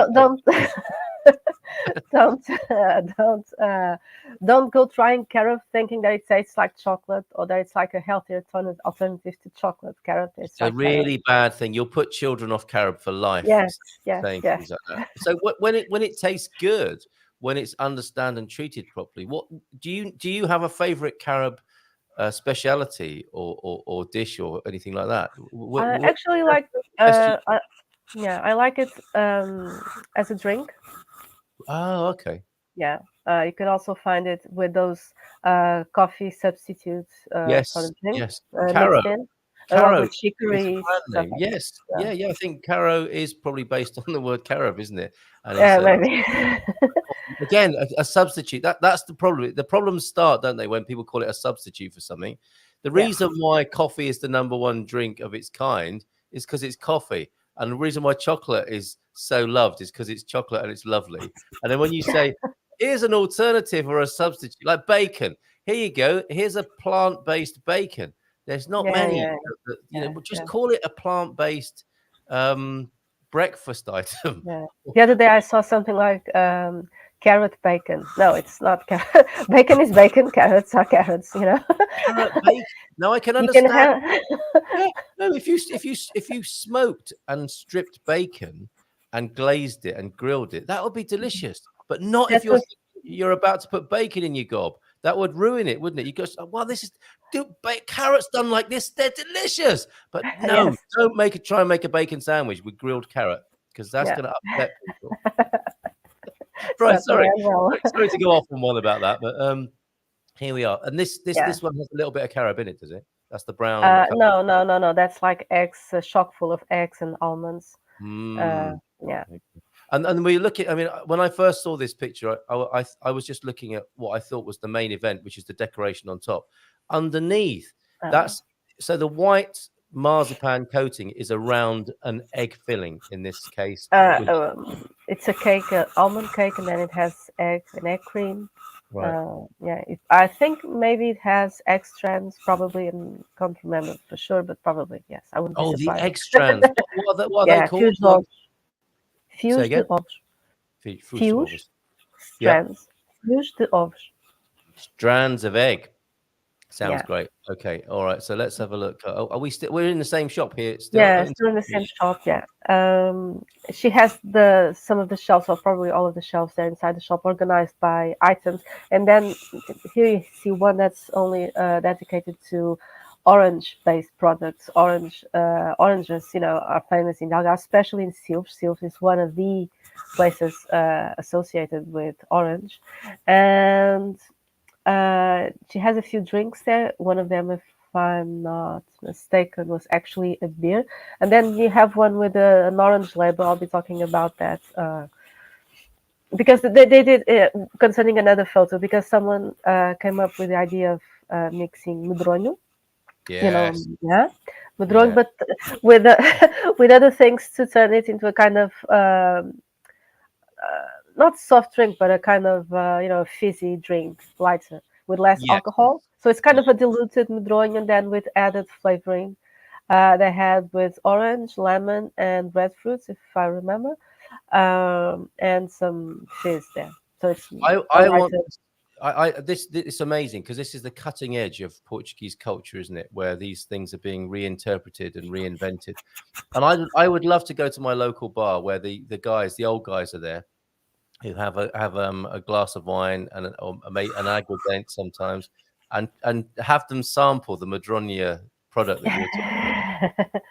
Don't go trying carob thinking that it tastes like chocolate or that it's like a healthier alternative to chocolate. Carob is a really bad thing. You'll put children off carob for life. Yes. Things like that. So when it tastes good, when it's understood and treated properly, what do you have a favorite carob speciality or dish or anything like that? Actually, like I like it as a drink. Oh, okay. Yeah, you can also find it with those coffee substitutes. Sort of drink, yes. Caro with chicory. Yes, yeah. I think caro is probably based on the word carob, isn't it? And maybe. Again, a substitute. That's the problem. The problems start, don't they, when people call it a substitute for something. The reason why coffee is the #1 drink of its kind is because it's coffee. And the reason why chocolate is so loved is because it's chocolate and it's lovely. And then when you say, here's an alternative or a substitute, like bacon, here you go. Here's a plant-based bacon. There's not many. Just call it a plant-based breakfast item. Yeah. The other day I saw something like carrot bacon. No, it's not carrot. Bacon is bacon. Carrots are carrots. Carrot bacon. No, I can understand. No, if you smoked and stripped bacon and glazed it and grilled it, that would be delicious. But not if you're about to put bacon in your gob. That would ruin it, wouldn't it? You go, well, this is carrots done like this. They're delicious. But no, don't try and make a bacon sandwich with grilled carrot, because that's going to upset people. Right, sorry to go off on one about that, but here we are. And this one has a little bit of carob in it, does it? That's the brown. No. That's like eggs, a shock full of eggs and almonds. And we look at, I mean, when I first saw this picture, I was just looking at what I thought was the main event, which is the decoration on top. Underneath, so the white marzipan coating is around an egg filling in this case. It's a cake, almond cake, and then it has eggs and egg cream. Right. I think maybe it has egg strands, probably, and can't remember for sure, but probably yes. I wouldn't be surprised. The egg strands. What are they called? Fuse de ovos. Fuse strands. Fuse de ovos. Strands of egg. Sounds great. Okay. All right. So let's have a look. Are we still? We're in the same shop here. Still in the same shop. Yeah. She has some of the shelves, or probably all of the shelves there inside the shop, organized by items. And then here you see one that's only dedicated to orange-based products. Oranges, are famous in Algarve, especially in Silves. Silves is one of the places associated with orange, and she has a few drinks there. One of them, if I'm not mistaken, was actually a beer. And then you have one with an orange label. I'll be talking about that because they did concerning another photo, because someone came up with the idea of mixing medronho. Yes. Medronho, but with with other things to turn it into a kind of not soft drink, but a kind of fizzy drink, lighter, with less alcohol. So it's kind of a diluted medronho, and then with added flavoring. They had with orange, lemon, and red fruits, if I remember, and some fizz there. So it's this is amazing, because this is the cutting edge of Portuguese culture, isn't it? Where these things are being reinterpreted and reinvented. And I would love to go to my local bar where the old guys are there, who have a glass of wine and an aguardente sometimes, and have them sample the Madronia product that you're talking about.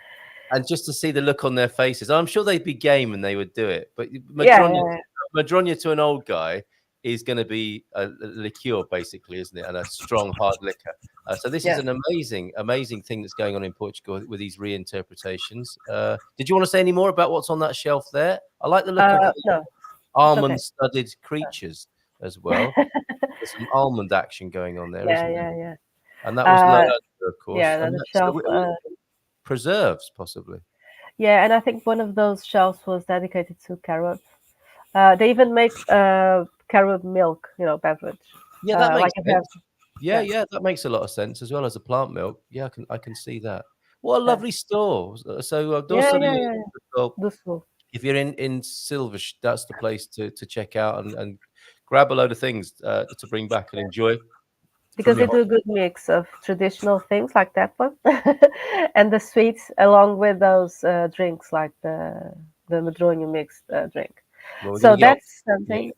And just to see the look on their faces, I'm sure they'd be game and they would do it. But Madronia to an old guy is going to be a liqueur, basically, isn't it? And a strong, hard liquor. So this is an amazing thing that's going on in Portugal with these reinterpretations. Did you want to say any more about what's on that shelf there? I like the look of the almond-studded creatures as well. There's some almond action going on there, isn't there? Yeah. And that was lavender, of course. Yeah, and the shelf. Preserves, possibly. Yeah, and I think one of those shelves was dedicated to carob. They even make carob milk, beverage. Yeah, that makes sense. Yeah, that makes a lot of sense, as well as a plant milk. Yeah, I can see that. What a lovely store. So if you're in Silves, that's the place to check out and grab a load of things to bring back and enjoy. Because they do a good mix of traditional things like that one and the sweets, along with those drinks like the Madronia mixed drink. Well, so that's something,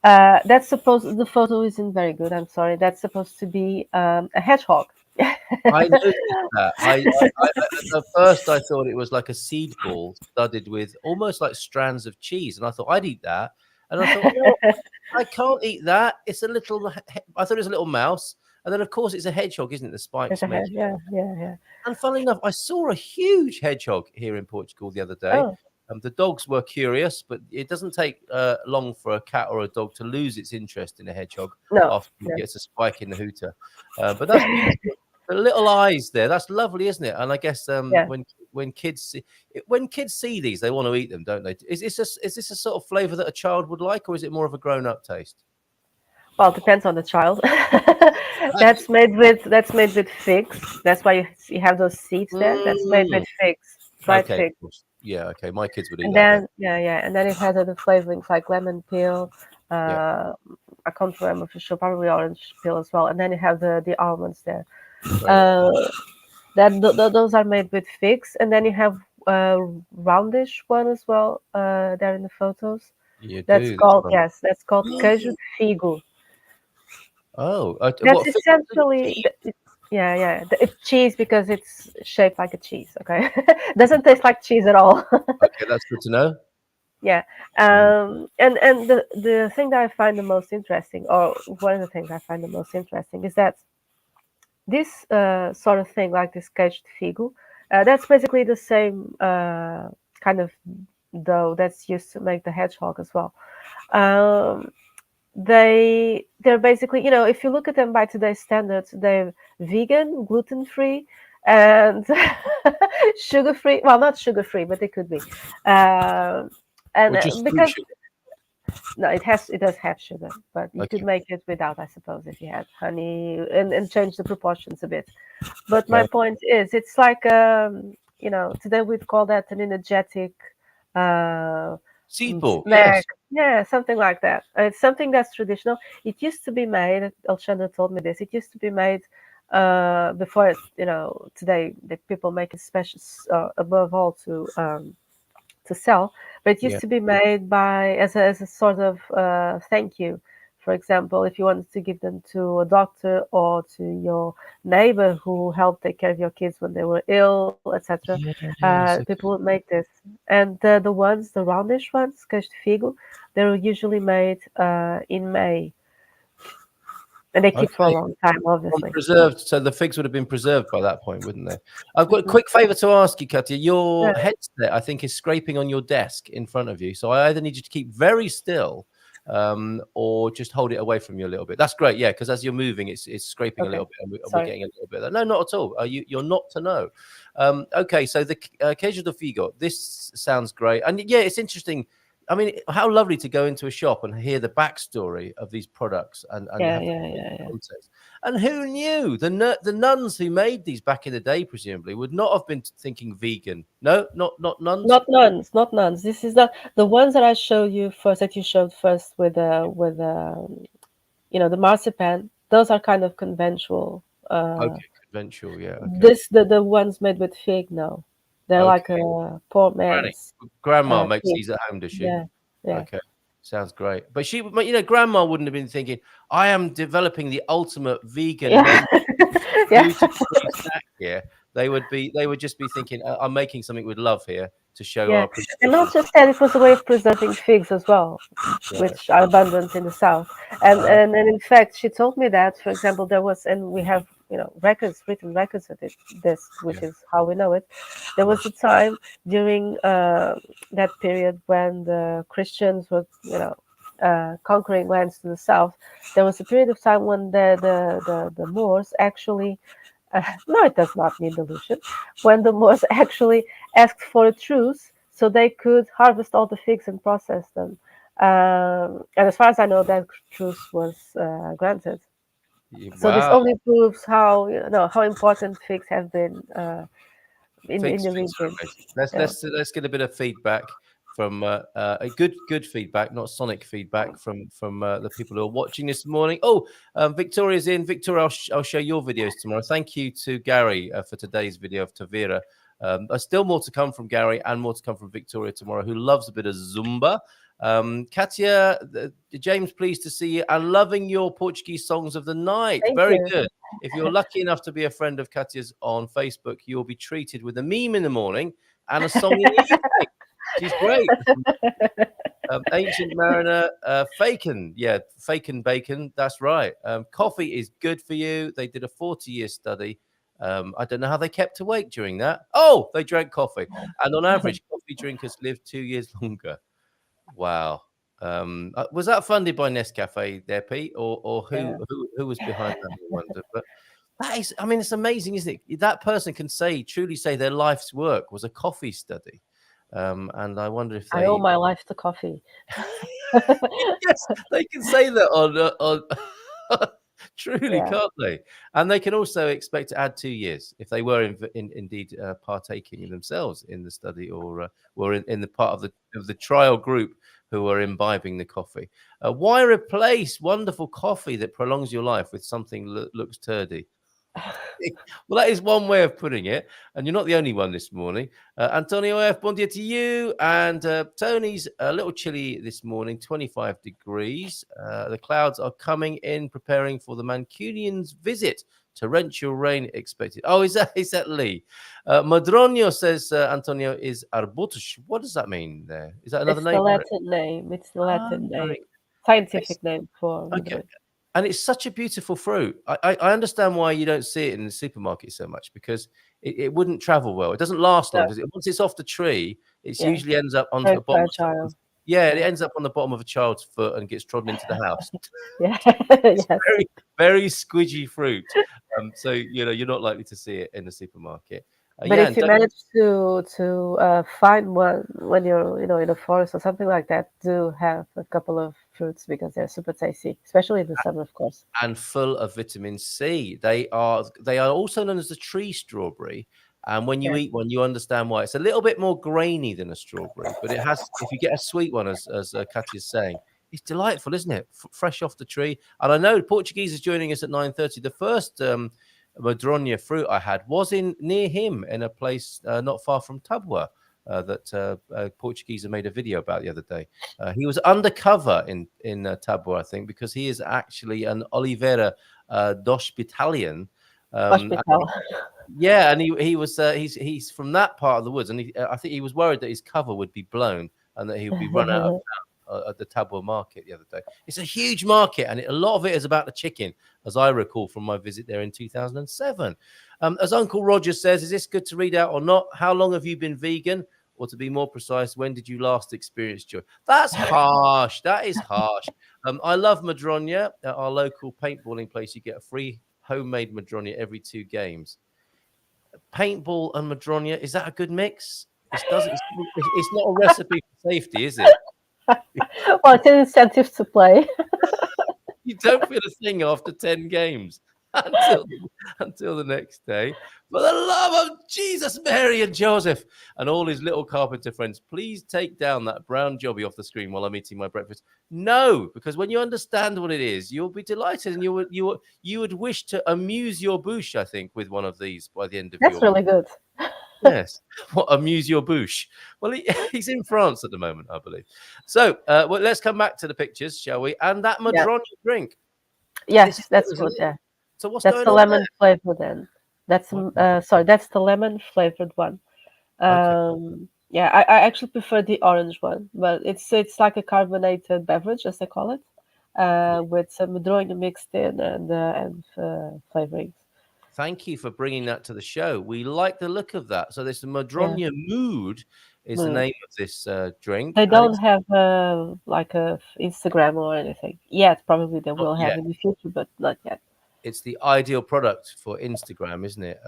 that's supposed, the photo isn't very good, I'm sorry. That's supposed to be a hedgehog. I noticed that. At first I thought it was like a seed ball studded with almost like strands of cheese. And I thought I'd eat that. And I thought, I can't eat that. It's a little, I thought it was a little mouse. And then, of course, it's a hedgehog, isn't it? The spikes. Yeah. And funnily enough, I saw a huge hedgehog here in Portugal the other day. Oh. The dogs were curious, but it doesn't take long for a cat or a dog to lose its interest in a hedgehog after it gets a spike in the hooter. But that's beautiful. The little eyes there, that's lovely, isn't it? And I guess when kids see these, they want to eat them, don't they? Is this a sort of flavor that a child would like, or is it more of a grown-up taste? Well, it depends on the child. That's made with figs. That's why you have those seeds there. That's made with figs, dried figs. Yeah, okay. My kids would eat And that. then and then it has other flavorings like lemon peel. I can't remember for sure. Probably orange peel as well. And then you have the almonds there. Those are made with figs. And then you have roundish one as well. There in the photos. That's called queijo de figo. Oh, that's essentially it's cheese because it's shaped like a cheese. Okay, doesn't taste like cheese at all. Okay, that's good to know. Yeah, and the thing that I find the most interesting, or one of the things I find the most interesting, is that this sort of thing, like this queijo de figo, that's basically the same kind of dough that's used to make the hedgehog as well. They're basically, if you look at them by today's standards, they're vegan, gluten-free, and sugar-free. Well, not sugar-free, but they could be. And because no, it does have sugar, but you could make it without, I suppose, if you had honey and change the proportions a bit. But my point is, it's like today we'd call that an energetic seed ball, snack. Yeah, something like that. It's something that's traditional. It used to be made. Alexandra told me this. It used to be made before. Today the people make it special above all to sell. But it used to be made as a sort of thank you. For example, if you wanted to give them to a doctor or to your neighbor who helped take care of your kids when they were ill, etc., people would make this. And the roundish ones, queijo de figo, they're usually made in May. And they keep for a long time, obviously. Preserved, so the figs would have been preserved by that point, wouldn't they? I've got a quick favor to ask you, Cátia. Your headset, I think, is scraping on your desk in front of you. So I either need you to keep very still or just hold it away from you a little bit. That's great, yeah, because as you're moving, it's scraping a little bit, and we're getting a little bit. No, not at all. You're not to know. Okay, so the queijo de figo. This sounds great, and yeah, it's interesting. I mean, how lovely to go into a shop and hear the backstory of these products and context. And who knew the nuns who made these back in the day, presumably, would not have been thinking vegan. No, not nuns. Not nuns. This is the ones that I showed you first. That you showed first with the marzipan. Those are kind of conventional. Okay, conventional, yeah. Okay. The ones made with fig. No. They're like a poor man's. Grandma makes these at home, does she? Yeah. Okay, sounds great. But Grandma wouldn't have been thinking, "I am developing the ultimate vegan snack here." They would just be thinking, "I'm making something with love here to show our." And not just that, it was a way of preserving figs as well, which are abundant in the south. And in fact, she told me that, for example, there was, and we have written records of this, which is how we know it. There was a time during that period when the Christians were, conquering lands to the south. There was a period of time when the Moors actually, no, it does not need dilution, when the Moors actually asked for a truce so they could harvest all the figs and process them. And as far as I know, that truce was granted. So this only proves how important figs have been in the region. Let's get a bit of feedback from a good feedback, not sonic feedback from the people who are watching this morning. Victoria's in. Victoria, I'll show your videos tomorrow. Thank you to Gary for today's video of Tavira. There's still more to come from Gary and more to come from Victoria tomorrow, who loves a bit of Zumba. Cátia, James, pleased to see you and loving your Portuguese songs of the night. Very good. If you're lucky enough to be a friend of Cátia's on Facebook, you'll be treated with a meme in the morning and a song in the evening. She's great. Ancient Mariner, Faken. Yeah, Faken Bacon. That's right. Coffee is good for you. They did a 40-year study. I don't know how they kept awake during that. Oh, they drank coffee. And on average, coffee coffee drinkers live 2 years longer. Wow. Was that funded by Nescafe there, Pete, or who was behind that? I wonder. But that is, I mean, it's amazing, isn't it? That person can truly say their life's work was a coffee study. And I wonder if I owe they my life to coffee. yes, they can say that on truly, can't they? And they can also expect to add 2 years if they were indeed partaking themselves in the study, or were in the part of the trial group who are imbibing the coffee. Why replace wonderful coffee that prolongs your life with something that looks turdy? Well, that is one way of putting it, and you're not the only one this morning. Antonio F, bon dia to you. And Tony's a little chilly this morning, 25 degrees. The clouds are coming in, preparing for the Mancunians' visit. Torrential rain expected. Oh, is that Lee? Madronio says Antonio is arbutus. What does that mean there? Is that another It's name? the Latin name. It's the Latin name. Scientific name for okay. And it's such a beautiful fruit. I understand why you don't see it in the supermarket so much, because it wouldn't travel well. It doesn't last long. Once it's off the tree, it usually ends up on the bottom. It ends up on the bottom of a child's foot and gets trodden into the house. It's very, very squidgy fruit. So you're not likely to see it in the supermarket. But if you manage to find one when you're in a forest or something like that, do have a couple of fruits, because they're super tasty, especially in the summer, of course. And full of vitamin C. They are also known as the tree strawberry. And when you eat one, you understand why. It's a little bit more grainy than a strawberry, but it has, if you get a sweet one, as Cátia is saying, it's delightful, isn't it? Fresh off the tree. And I know Portuguese is joining us at 9:30. The first Madronia fruit I had was near him in a place not far from Tabua that Portuguese made a video about the other day. He was undercover in Tabua, I think, because he is actually an Oliveira d'Hospitalian. Yeah, and he was he's from that part of the woods, and I think he was worried that his cover would be blown and that he would be run out of town at the Tabua market the other day. It's a huge market, and a lot of it is about the chicken, as I recall from my visit there in 2007. As Uncle Roger says, is this good to read out or not? How long have you been vegan? Or to be more precise, when did you last experience joy? That's harsh. That is harsh. I love Madronia. At our local paintballing place, you get a free homemade Madronia every 2 games. Paintball and Madronia, is that a good mix? It's not a recipe for safety, is it? Well, it's an incentive to play. You don't feel a thing after 10 games until the next day. For the love of Jesus, Mary and Joseph and all his little carpenter friends, please take down that brown jobby off the screen while I'm eating my breakfast. No, because when you understand what it is, you'll be delighted, and you would wish to amuse your bouche, I think, with one of these by the end of That's really good. Yes. What, amuse your bouche? Well, he's in France at the moment, I believe. So let's come back to the pictures, shall we? And that Madronia drink. Yes, that's good. Yeah. So what's that's going the on lemon there? flavor then. That's that's the lemon flavored one. Yeah, I actually prefer the orange one, but it's like a carbonated beverage, as they call it, with some Madronia mixed in and flavorings. Thank you for bringing that to the show. We like the look of that. So this Madronia Mood is the name of this drink. They don't have like a Instagram or anything yet. Probably they will have in the future, but not yet. It's the ideal product for Instagram, isn't it?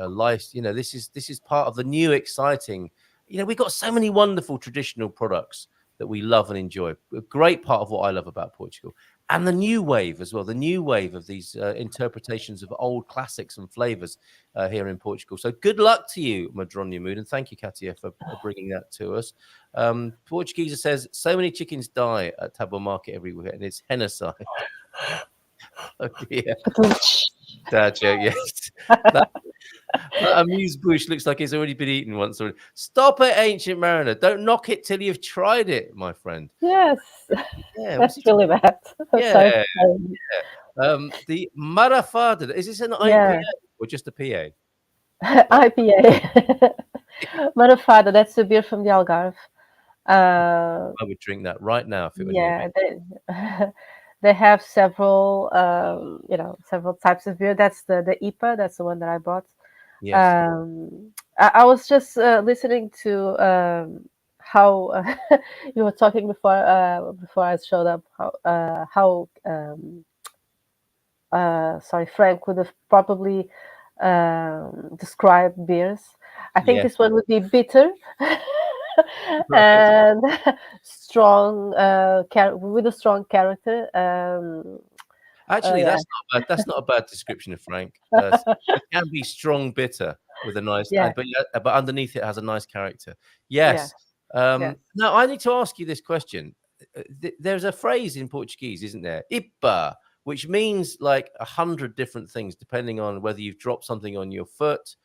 This is part of the new exciting. We've got so many wonderful traditional products that we love and enjoy. A great part of what I love about Portugal. And the new wave as well, the new wave of these interpretations of old classics and flavors here in Portugal. So good luck to you, Madronia Mood, and thank you, Cátia, for bringing that to us. Portuguese says, so many chickens die at Tabor Market every week, and it's genocide. Oh dear. Dad joke, yes. That amuse-bouche looks like it's already been eaten once already. Stop it, Ancient Mariner. Don't knock it till you've tried it, my friend. Yes. Yeah, that's really bad. Yeah. The Marafada, is this an IPA or just a PA? IPA. Marafada, that's a beer from the Algarve. I would drink that right now if it were near me. They have several types of beer. That's the IPA. That's the one that I bought. Yes. I was just listening to how you were talking before I showed up, how sorry, Frank would have probably described beers. I think Yeah. this one would be bitter Right. and strong, with a strong character. Actually, yeah. that's not bad. That's not a bad description of Frank. It can be strong, bitter with a nice, Yeah. but underneath it has a nice character. Yes. Yes. Yes. Now I need to ask you this question. There's a phrase in Portuguese, isn't there? Ipa, which means like 100 different things depending on whether you've dropped something on your foot.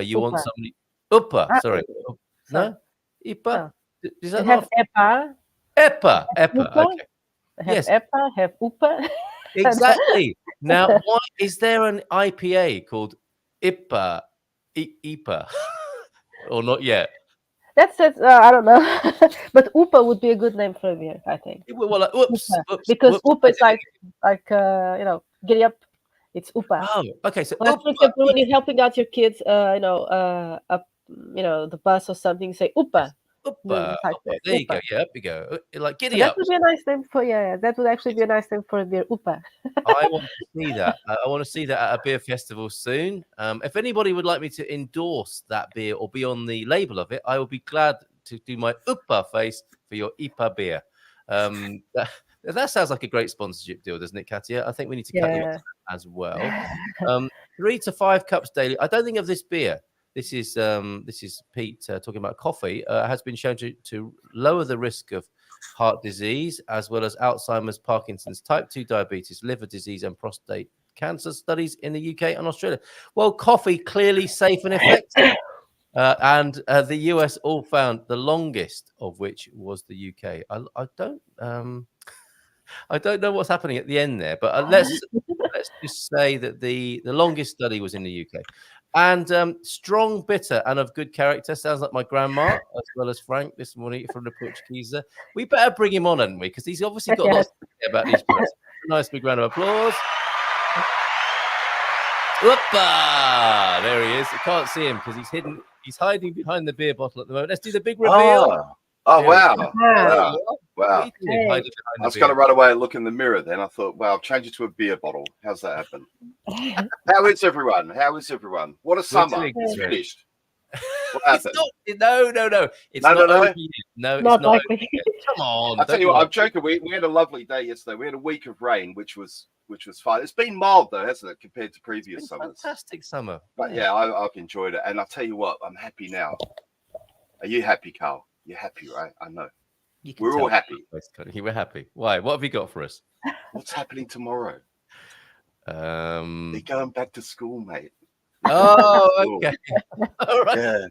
You want Upa. somebody. Upa, sorry. Sorry. No? Ipa? No. Is You that have not? EPA, Epa. Upa, Okay. have Yes. EPA, have UPA. Exactly. Now, why is there an IPA called IPA, IPA, or not yet? That's it. I don't know, but UPA would be a good name for a beer, I think. Well, like, oops, UPA. oops, Because whoops, UPA is I didn't- like giddy up. It's UPA. Oh, okay. So, Like for example, when you're helping out your kids, up, the bus or something, say UPA. Upa. There you go. Yeah, up you go. Like So giddy that up. would be a nice name for that would actually be a nice name for a beer, UPA. I want to see that. I want to see that at a beer festival soon. If anybody would like me to endorse that beer or be on the label of it, I will be glad to do my Upa face for your IPA beer. That sounds like a great sponsorship deal, doesn't it, Cátia? I think we need to cut you off as well. 3 to 5 cups daily. I don't think of this beer. This is Pete talking about coffee. Has been shown to lower the risk of heart disease, as well as Alzheimer's, Parkinson's, type 2 diabetes, liver disease, and prostate cancer studies in the UK and Australia. Well, coffee clearly safe and effective. And the US all found, the longest of which was the UK. I don't know what's happening at the end there, but let's just say that the longest study was in the UK. And strong, bitter, and of good character. Sounds like my grandma, as well as Frank this morning from the Portuguese. We better bring him on, hadn't we? Because he's obviously got lots to say about these products. Nice big round of applause. Whoopa! There he is. I can't see him because he's hidden. He's hiding behind the beer bottle at the moment. Let's do the big reveal. Oh wow. Wow. Wow. Hey. I was going to run away and look in the mirror then. I thought, wow, I'll change it to a beer bottle. How's that happen? How is everyone? What a summer. It's finished. What happened? No. It's No. over yet. No, Not it's not. likely. Come on. I'll tell you what, I'm joking. We had a lovely day yesterday. We had a week of rain, which was fine. It's been mild though, hasn't it, compared to previous summers? Fantastic summer. But yeah, I've enjoyed it. And I'll tell you what, I'm happy now. Are you happy, Carl? You're happy, right? I know. We're all happy. We're happy. Why? What have you got for us? What's happening tomorrow? They're going back to school, mate. Oh, okay. All right. Yeah.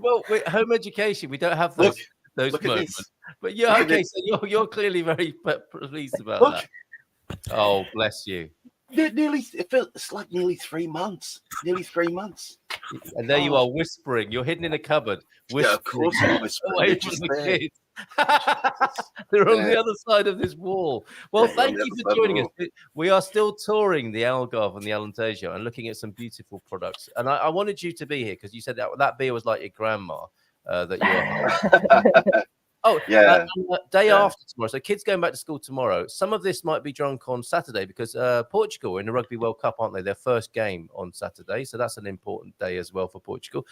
Well, home education, we don't have those Look moments. But you're okay. So you're clearly very pleased about that. Oh, bless you. It's like nearly 3 months. And there you are whispering. You're hidden in a cupboard. Yeah, of course I'm whispering. Away from the kids. They're on the other side of this wall. Well, thank you for joining us. We are still touring the Algarve and the Alentejo and looking at some beautiful products. And I wanted you to be here because you said that beer was like your grandma that you are. Oh, yeah. Day after tomorrow. So kids going back to school tomorrow. Some of this might be drunk on Saturday because Portugal are in the Rugby World Cup, aren't they? Their first game on Saturday. So that's an important day as well for Portugal.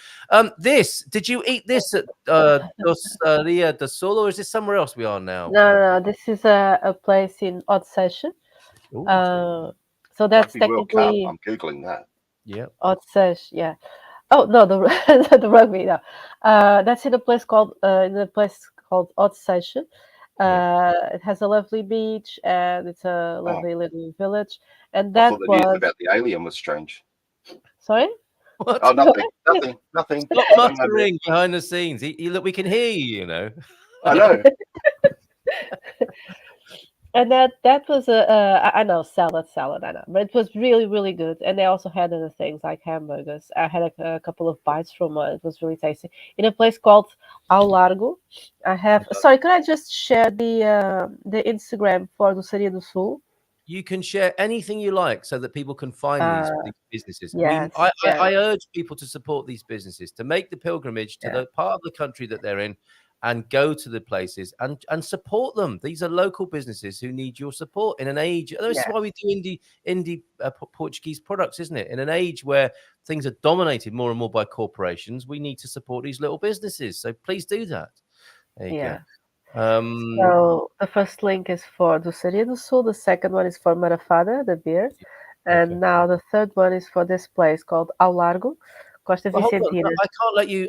Did you eat this at Doçaria do Sul, or is this somewhere else we are now? No. This is a place in Odseja. So that's technically. I'm Googling that. Yeah. Odseja, yeah. Oh no, the rugby. No. That's in a place called Odseja. It has a lovely beach and it's a lovely little village. And that I thought the news about the alien was strange. Sorry? What? Oh, nothing. Stop muttering behind the scenes. Look, we can hear you. I know. And that was I know salad, I know, but it was really, really good. And they also had other things like hamburgers. I had a couple of bites from one. It was really tasty in a place called Ao Largo. Sorry, could I just share the Instagram for Doçaria do Sul? You can share anything you like so that people can find these businesses. Yes, I urge people to support these businesses, to make the pilgrimage to the part of the country that they're in and go to the places and support them. These are local businesses who need your support in an age. This is why we do indie Portuguese products, isn't it? In an age where things are dominated more and more by corporations, we need to support these little businesses. So please do that. There you go. So the first link is for Doçaria do Sul. The second one is for Marafada, the beer. And now the third one is for this place called Ao Largo, Costa Vicentina.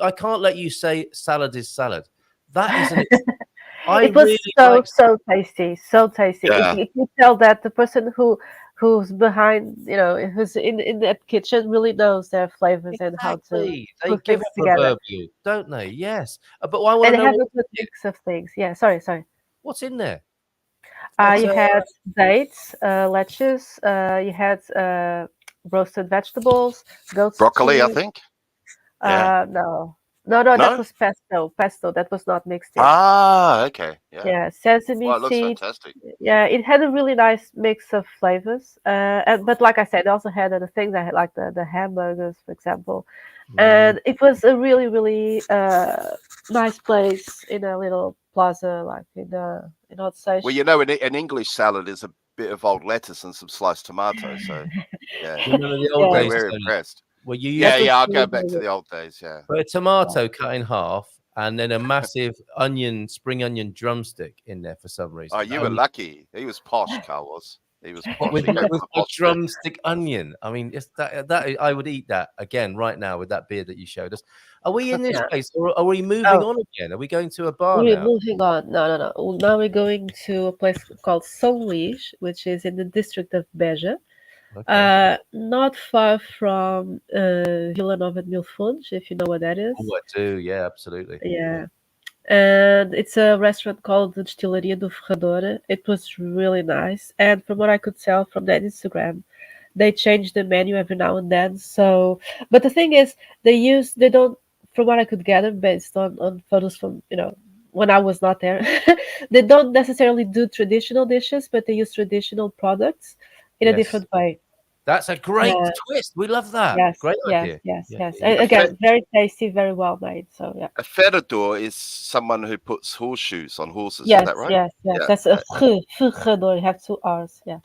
I can't let you say salad is salad. That isn't it. It was so tasty, so tasty. Yeah. You can tell that the person who's behind, who's in that kitchen really knows their flavors and how to They put give things a together. proverbial, don't they? Yes. But I want to And they know have a good mix of things. Yeah, sorry. what's in there. You had dates, lettuce. You had roasted vegetables, goat's Broccoli, I cheese. think. No, that was pesto. That was not mixed in. Okay. Yeah, sesame Well, it looks seeds. fantastic. Yeah, it had a really nice mix of flavors. But like I said, it also had other things. I had like the hamburgers, for example. And it was a really, really nice place in a little plaza, like in Old Station. Well, an English salad is a bit of old lettuce and some sliced tomatoes. So, yeah. Remember the old days? We're impressed. Well, I'll go back to the old days. Yeah. But a tomato cut in half and then a massive spring onion drumstick in there for some reason. Oh, you were lucky. He was posh, Carl was. He was posh. with a drumstick onion. I mean, it's that I would eat that again right now with that beer that you showed us. Are we in this place or are we moving on again? Are we going to a bar We're now? moving on. No. Now we're going to a place called São Luís, which is in the district of Beja. Okay. Not far from Vila Nova de Mil Fontes, if you know what that is. Oh, I do. Yeah, absolutely. Yeah. And it's a restaurant called the Destilaria do Ferrador. It was really nice. And from what I could tell from that Instagram, they change the menu every now and then. So, but the thing is, they don't, from what I could gather based on photos from, when I was not there, they don't necessarily do traditional dishes, but they use traditional products in a different way. That's a great twist. We love that. Yes, great idea. Yes. Again, very tasty, very well made. So yeah. A ferrador is someone who puts horseshoes on horses. Yes, is that right? Yes. That's a ferrador. You have 2 R's. Yeah.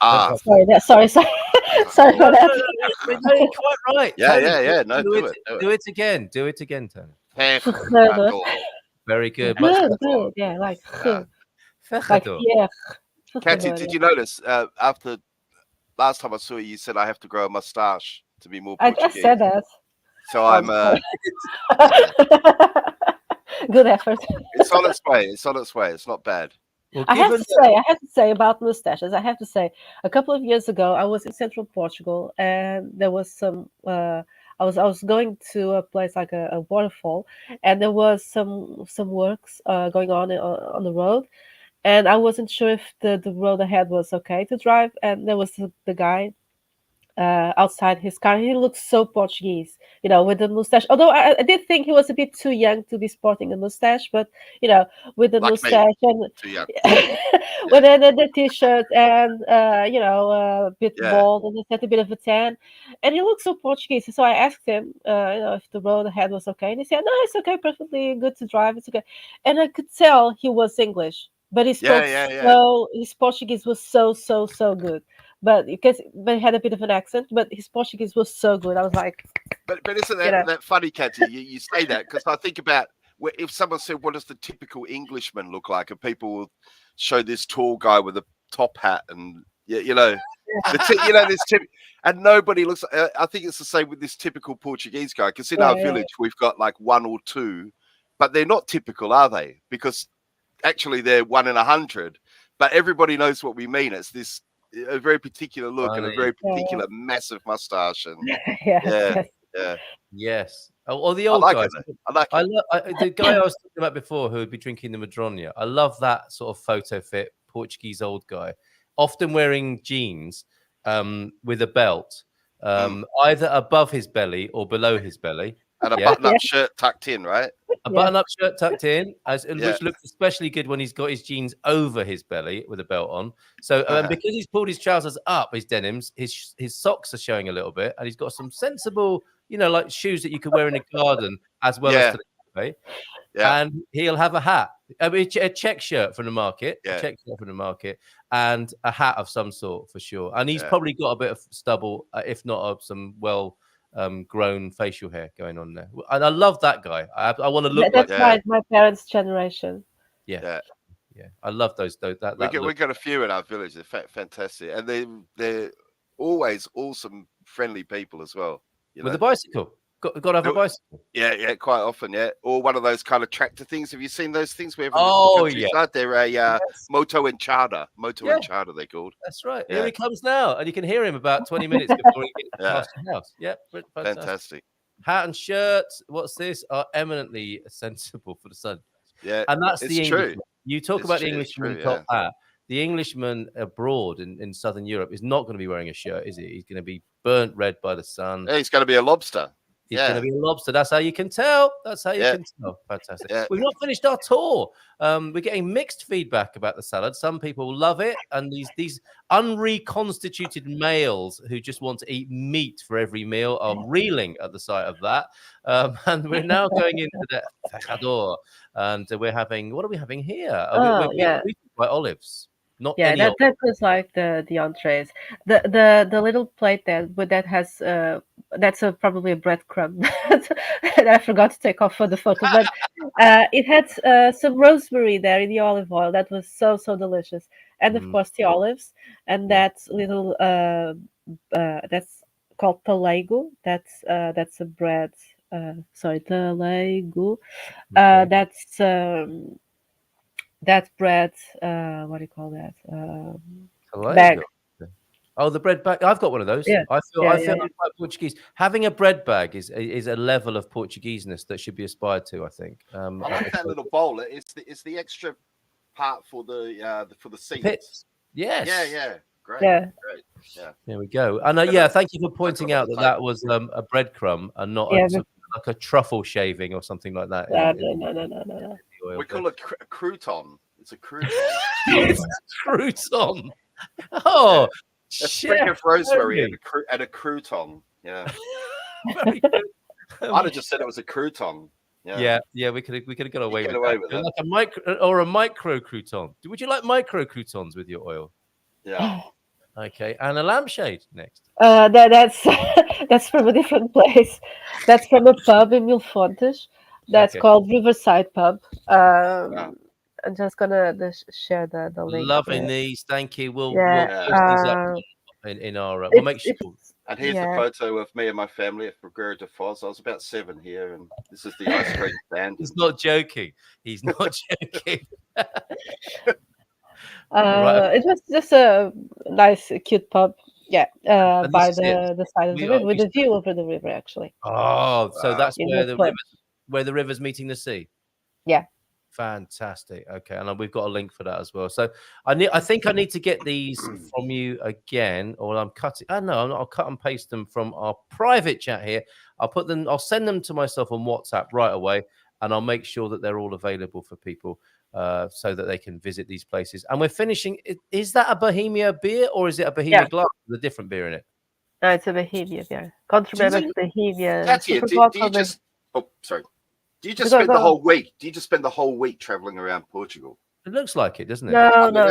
Sorry. Sorry for that. No, quite right. Yeah. No, do it again. Do it again, Tony. Ferrador. Very good. Good. Yeah, like Ferrador. Yeah. Cátia, did you notice after last time I saw you said I have to grow a mustache to be more Portuguese? I said that. So I'm good effort. It's on its way. It's not bad. Well, I have to say about mustaches. I have to say, a couple of years ago, I was in central Portugal, and there was some. I was going to a place like a waterfall, and there was some works going on the road, and I wasn't sure if the road ahead was okay to drive. And there was the guy outside his car. He looked so Portuguese, with the mustache. Although I did think he was a bit too young to be sporting a mustache, but with the like mustache and with the t-shirt and a bit bald and just a bit of a tan, and he looked so Portuguese. So I asked him, if the road ahead was okay, and he said, "No, it's okay, perfectly good to drive. It's okay." And I could tell he was English, but he spoke so his Portuguese was so good. But he had a bit of an accent, but his Portuguese was so good. I was like, but isn't that funny, Cátia? You say that because I think about if someone said, "What does the typical Englishman look like?" and people will show this tall guy with a top hat and this and nobody looks. I think it's the same with this typical Portuguese guy because in our village we've got like 1 or 2, but they're not typical, are they? Because actually they're 1 in 100. But everybody knows what we mean. It's this. A very particular look and a very particular massive mustache and yes. Or the old guys. I like it. The guy I was talking about before who would be drinking the Madronia. I love that sort of photo fit Portuguese old guy, often wearing jeans with a belt, either above his belly or below his belly. And a button-up shirt tucked in, right? A button-up shirt tucked in, which looks especially good when he's got his jeans over his belly with a belt on. So because he's pulled his trousers up, his denims, his socks are showing a little bit, and he's got some sensible, like shoes that you could wear in the garden as well as to the right? Yeah. And he'll have a hat, I mean, a check shirt from the market, Yeah. a check shirt from the market, and a hat of some sort for sure. And he's probably got a bit of stubble, if not some grown facial hair going on there. And I love that guy. I want to look like That's my parents' generation. Yeah. I love those. We got a few in our village. They're fantastic, and they're always awesome, friendly people as well. With a bicycle. Got to have a bicycle. Yeah, quite often, or one of those kind of tractor things. Have you seen those things? They're a moto enchada. Enchada, they're called. That's right. Here he comes now, and you can hear him about 20 minutes before he gets past the house. Yeah, fantastic. Hat and shirts. What's this? Are eminently sensible for the sun. Yeah, and that's the Englishman. You talk about the Englishman top hat. The Englishman abroad in Southern Europe is not going to be wearing a shirt, is he? He's going to be burnt red by the sun. Yeah, he's going to be a lobster. He's going to be a lobster. That's how you can tell. That's how you can tell. Fantastic. Yeah. We've not finished our tour. We're getting mixed feedback about the salad. Some people love it, and these unreconstituted males who just want to eat meat for every meal are reeling at the sight of that. And we're now going into the pescador, and we're having, what are we having here? We're by olives. Not that was like the entrees. The little plate that has that's probably a breadcrumb that I forgot to take off for the photo, but it had some rosemary there in the olive oil that was so delicious, and of course the olives, and that little that's called talego. That's a bread. Talego. That's that bread, what do you call that? Bag. Oh, the bread bag. I've got one of those. Yeah. I feel I'm quite Portuguese. Having a bread bag is a level of Portugueseness that should be aspired to, I think. I like that little bowl. It's the extra part for the seeds. Pits. Yes. Yeah. Great. Yeah. Great. Yeah. There we go. And thank you for pointing out that was a breadcrumb and not like a truffle shaving or something like that. No. We call it a crouton. It's a crouton. It's a crouton. Oh, a sprig of rosemary and a crouton. Yeah. Very good. I'd have just said it was a crouton. Yeah. We could have got away with that. Like a micro crouton. Would you like micro croutons with your oil? Yeah. Okay, and a lampshade next. That's from a different place. That's from a pub in Milfontes. That's called Riverside Pub. I'm just gonna share the link. Loving these, thank you. We'll post these up in our. We'll make sure. And here's a photo of me and my family at Figueira de Foz. I was about 7 here, and this is the ice cream stand. He's not joking. He's not joking. It was just a nice, cute pub. Yeah, by the side of the river, with a view over the river, actually. Oh, so that's where the river's meeting the sea. Yeah. Fantastic. Okay, and we've got a link for that as well. So I think I need to get these from you again, or I'm cutting. I'll cut and paste them from our private chat here. I'll send them to myself on WhatsApp right away, and I'll make sure that they're all available for people. So that they can visit these places. And we're finishing. Is that a Bohemia beer or is it a Bohemia glass with a different beer in it? No, it's a Bohemia beer. Contribute Bohemia. Katia, do you just? Oh, sorry. Do you just spend the whole week? Do you just spend the whole week traveling around Portugal? It looks like it, doesn't it? No. No.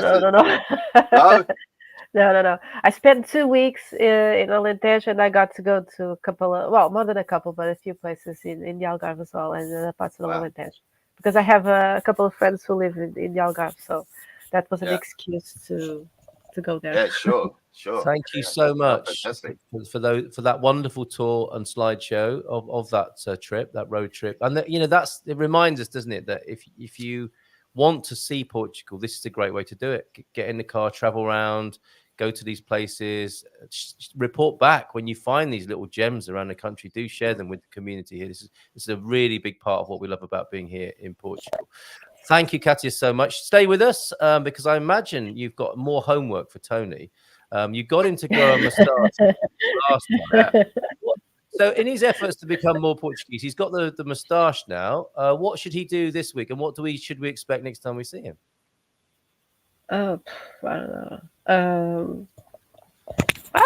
No. I spent 2 weeks in Alentejo, and I got to go to a couple of, more than a couple, but a few places in the Algarve as well, and other parts of Alentejo. Because I have a couple of friends who live in the Algarve, so that was an excuse to go there. Yeah, sure. Thank you so much for that wonderful tour and slideshow of that trip, that road trip. And it reminds us, doesn't it, that if you want to see Portugal, this is a great way to do it. Get in the car, travel around, go to these places, report back when you find these little gems around the country. Do share them with the community here. This is a really big part of what we love about being here in Portugal. Thank you, Cátia, so much. Stay with us because I imagine you've got more homework for Tony. You got him to grow a moustache last time. So in his efforts to become more Portuguese, he's got the moustache now. What should he do this week, and what should we expect next time we see him? I don't know. I don't know.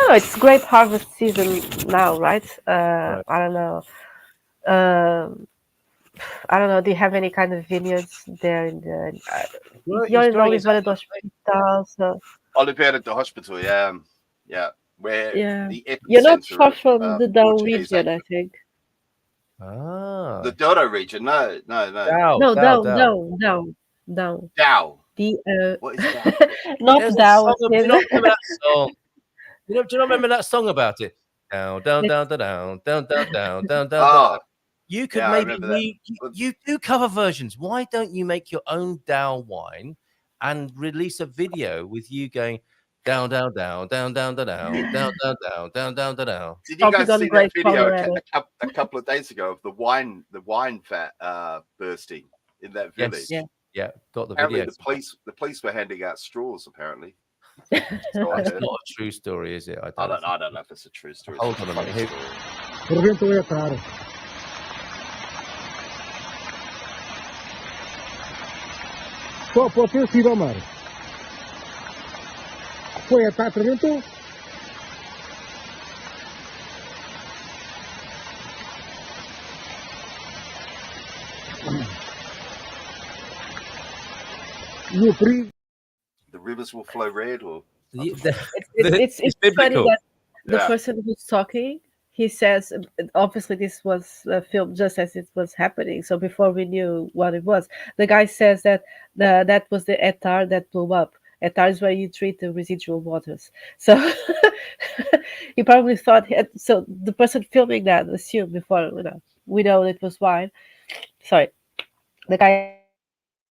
It's grape harvest season now, right? I don't know. I don't know. Do you have any kind of vineyards there in the? Well, You're he's in very Oliveira do Hospital, so Oliveira do Hospital, yeah, where yeah. the You're not epicenter far of from the Dow Portuguese region, I accent. think. The Dodo region, no. Dow, No, Dow, Dow. Dow. The What is Dow? not There's a Dow. song. Do you not remember that song? Do you not remember that song about it? Down, down, down, down, down, down, down, down, down, down. Oh, You could yeah, I maybe remember that. you do cover versions. Why don't you make your own Dow wine and release a video with you going down, down, down, down, down, down, down, down, down, down, down, down, down, down. Did you guys see that video Colorado. a couple of days ago of the wine vat bursting in that village? Yes. Yeah, got the Apparently video. the police were handing out straws. Apparently, so that's not a true story, is it? I don't know if it's a true story. Hold on a minute. The rivers will flow red, or It's funny that the person who's talking, he says, obviously this was filmed just as it was happening, so before we knew what it was. The guy says that that was the etar that blew up. Etar is where you treat the residual waters. So he probably thought, so the person filming that assumed before, we know it was wine. Sorry. The guy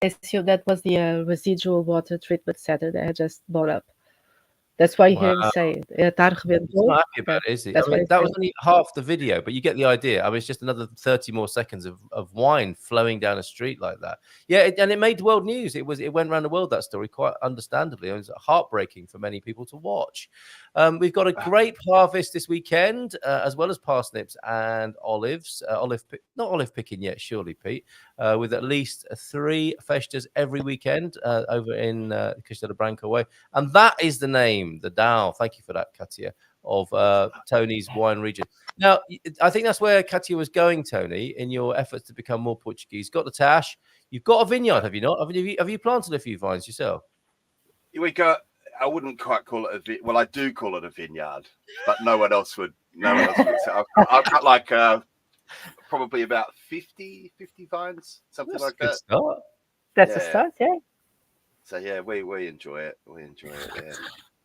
assumed that was the residual water treatment center that had just blown up. That's why you hear him say it. Not happy about it, is he? I mean, that was only half the video, but you get the idea. I mean, it's just another 30 more seconds of wine flowing down a street like that. Yeah, and it made world news. It went around the world, that story, quite understandably. It was heartbreaking for many people to watch. We've got a grape harvest this weekend, as well as parsnips and olives. Not olive picking yet, surely, Pete. With at least 3 festas every weekend over in Castelo Branco way. And that is the name, the Dow. Thank you for that, Cátia, of Tony's wine region. Now, I think that's where Cátia was going, Tony, in your efforts to become more Portuguese. Got the tash. You've got a vineyard, have you not? Have you planted a few vines yourself? I wouldn't quite call it well, I do call it a vineyard, but no one else would. I've got like probably about 50 vines, something like that. Start. That's a start, yeah. So yeah, we enjoy it. Yeah.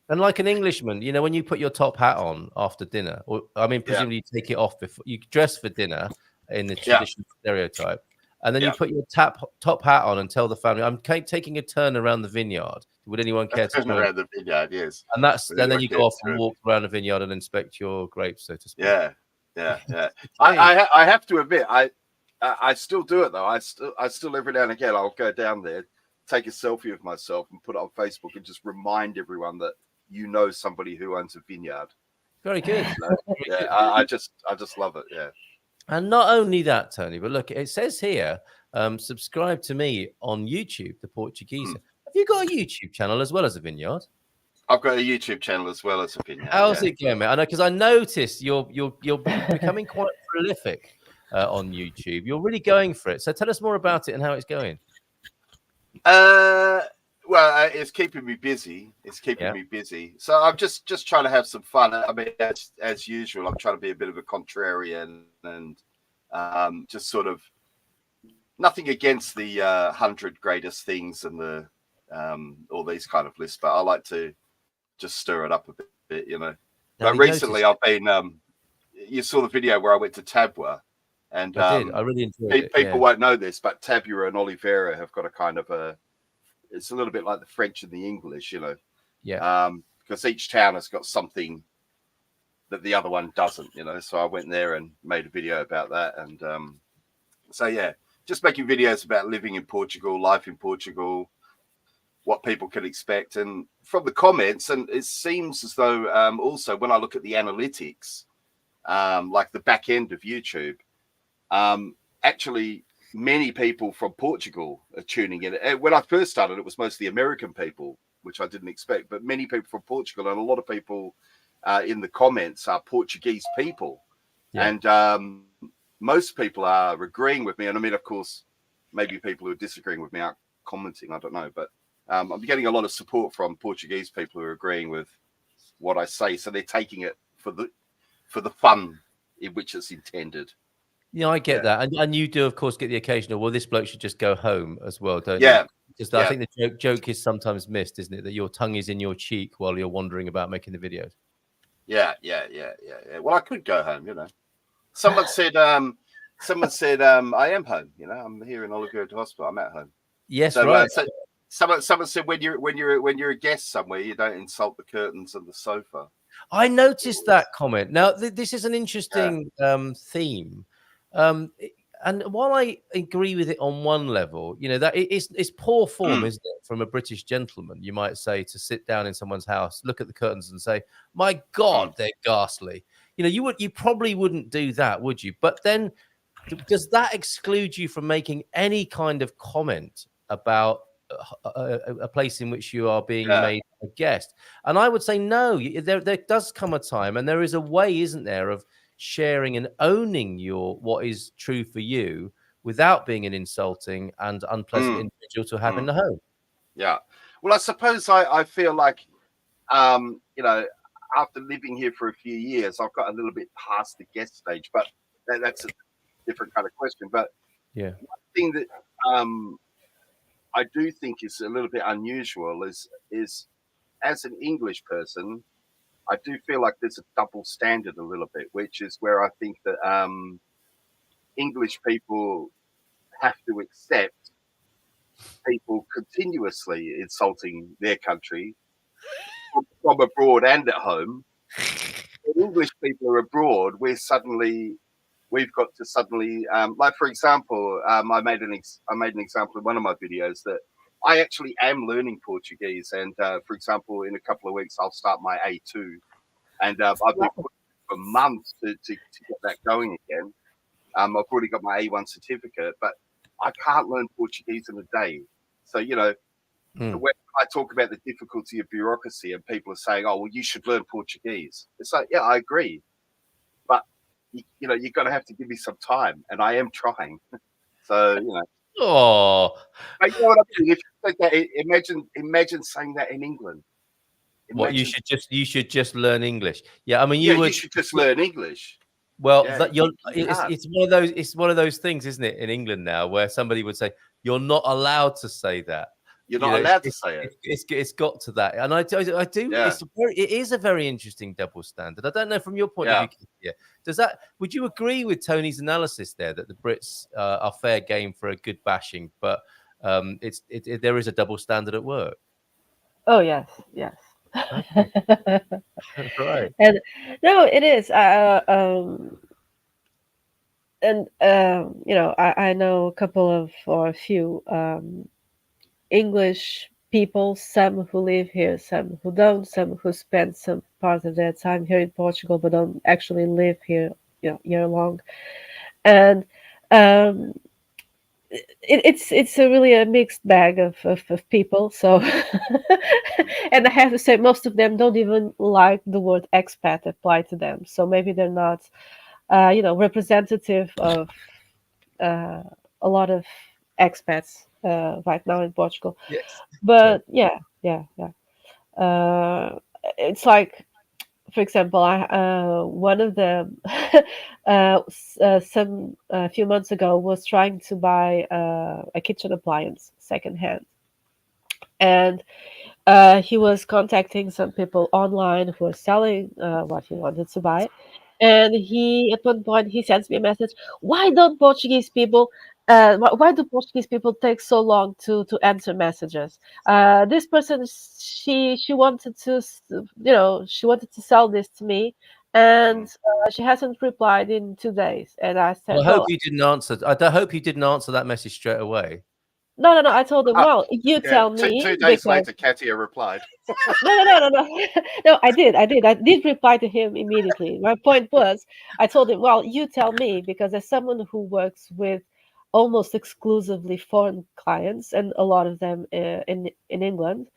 And like an Englishman, when you put your top hat on after dinner, or I mean, presumably you take it off before you dress for dinner in the traditional stereotype, and then you put your top hat on and tell the family, "I'm taking a turn around the vineyard. Would anyone care to join?" Around the vineyard, yes. And then you go off and walk around the vineyard and inspect your grapes, so to speak. Yeah. I have to admit, I still do it though. I still every now and again I'll go down there, take a selfie of myself and put it on Facebook and just remind everyone that somebody who owns a vineyard. Very good. I just love it. Yeah. And not only that, Tony, but look, it says here, subscribe to me on YouTube, The Portuguese. Have you got a YouTube channel as well as a vineyard? I've got a YouTube channel as well as a vineyard. How's it going, mate? I know, because I noticed you're becoming quite prolific on YouTube. You're really going for it. So tell us more about it and how it's going. Well, it's keeping me busy. Me busy. So I'm just trying to have some fun. I mean, as usual, I'm trying to be a bit of a contrarian and just sort of nothing against the 100 greatest things and the all these kind of lists, but I like to just stir it up a bit, But recently, I've been. You saw the video where I went to Tabua, and I did. I really enjoyed it. People won't know this, but Tabua and Oliveira have got a kind of a. It's a little bit like the French and the English, Yeah. Because each town has got something that the other one doesn't, So I went there and made a video about that, and so yeah, just making videos about living in Portugal, life in Portugal, what people can expect, and from the comments, and it seems as though also when I look at the analytics, like the back end of YouTube, actually. Many people from Portugal are tuning in. When I first started, it was mostly American people, which I didn't expect, but many people from Portugal and a lot of people in the comments are Portuguese people. Yeah. And most people are agreeing with me. And I mean, of course, maybe people who are disagreeing with me aren't commenting. I don't know, but I'm getting a lot of support from Portuguese people who are agreeing with what I say. So they're taking it for the fun in which it's intended. Yeah, I get that, and you do, of course, get the occasional. Well, this bloke should just go home as well, don't Yeah. you? Because I think the joke is sometimes missed, isn't it? That your tongue is in your cheek while you're wandering about making the videos. Yeah. Well, I could go home, you know. Someone said, I am home. You know, I'm here in Oliveira Hospital. I'm at home. Yes, right. Someone said when you're a guest somewhere, you don't insult the curtains and the sofa. I noticed that comment. Now, this is an interesting theme. And while I agree with it on one level, you know, that it's poor form, isn't it, from a British gentleman, you might say, to sit down in someone's house, look at the curtains and say, my God, they're ghastly. You know, you probably wouldn't do that, would you? But then does that exclude you from making any kind of comment about a place in which you are being made a guest? And I would say no. There does come a time, and there is a way, isn't there, of sharing and owning what is true for you without being an insulting and unpleasant individual to have in the home. Yeah. Well, I suppose I feel like, you know, after living here for a few years, I've got a little bit past the guest stage, but that's a different kind of question. But one thing that I do think is a little bit unusual is as an English person, I do feel like there's a double standard a little bit, which is where I think that English people have to accept people continuously insulting their country from abroad and at home. When English people are abroad, we've got to suddenly, like for example, I made an example in one of my videos that I actually am learning Portuguese, and for example, in a couple of weeks I'll start my A2, and I've been putting for months to get that going again. I've already got my A1 certificate, but I can't learn Portuguese in a day. So you know, when I talk about the difficulty of bureaucracy, and people are saying, "Oh, well, you should learn Portuguese," it's like, yeah, I agree, but you know, you're going to have to give me some time, and I am trying. So you know. Oh, but you know what I mean? If you said that, imagine saying that in England. What you should just learn English. Yeah, I mean, you should just learn English. Well, it's one of those things, isn't it, in England now, where somebody would say you're not allowed to say that. You're not allowed to say it. It's got to that, and I do. Yeah. It is a very interesting double standard. I don't know from your point of view. Would you agree with Tony's analysis there that the Brits are fair game for a good bashing, but there is a double standard at work? Oh yes. Okay. Right. And no, it is. You know, I know a couple of or a few English people, some who live here, some who don't, some who spend some part of their time here in Portugal but don't actually live here, you know, year long. And it's really a mixed bag of people. So, and I have to say, most of them don't even like the word expat applied to them. So maybe they're not, you know, representative of a lot of expats right now in Portugal. Yes. But it's like, for example, one of them a few months ago was trying to buy a kitchen appliance secondhand, and he was contacting some people online who were selling what he wanted to buy. And at one point he sends me a message: why do Portuguese people take so long to answer messages? This person, she wanted to, you know, she wanted to sell this to me, and she hasn't replied in 2 days. And I said, I hope you didn't answer. I hope you didn't answer that message straight away. No. I told him, well, you tell me. 2 days later, Cátia replied. No. No, I did. I did reply to him immediately. My point was, I told him, well, you tell me, because as someone who works with almost exclusively foreign clients, and a lot of them in England,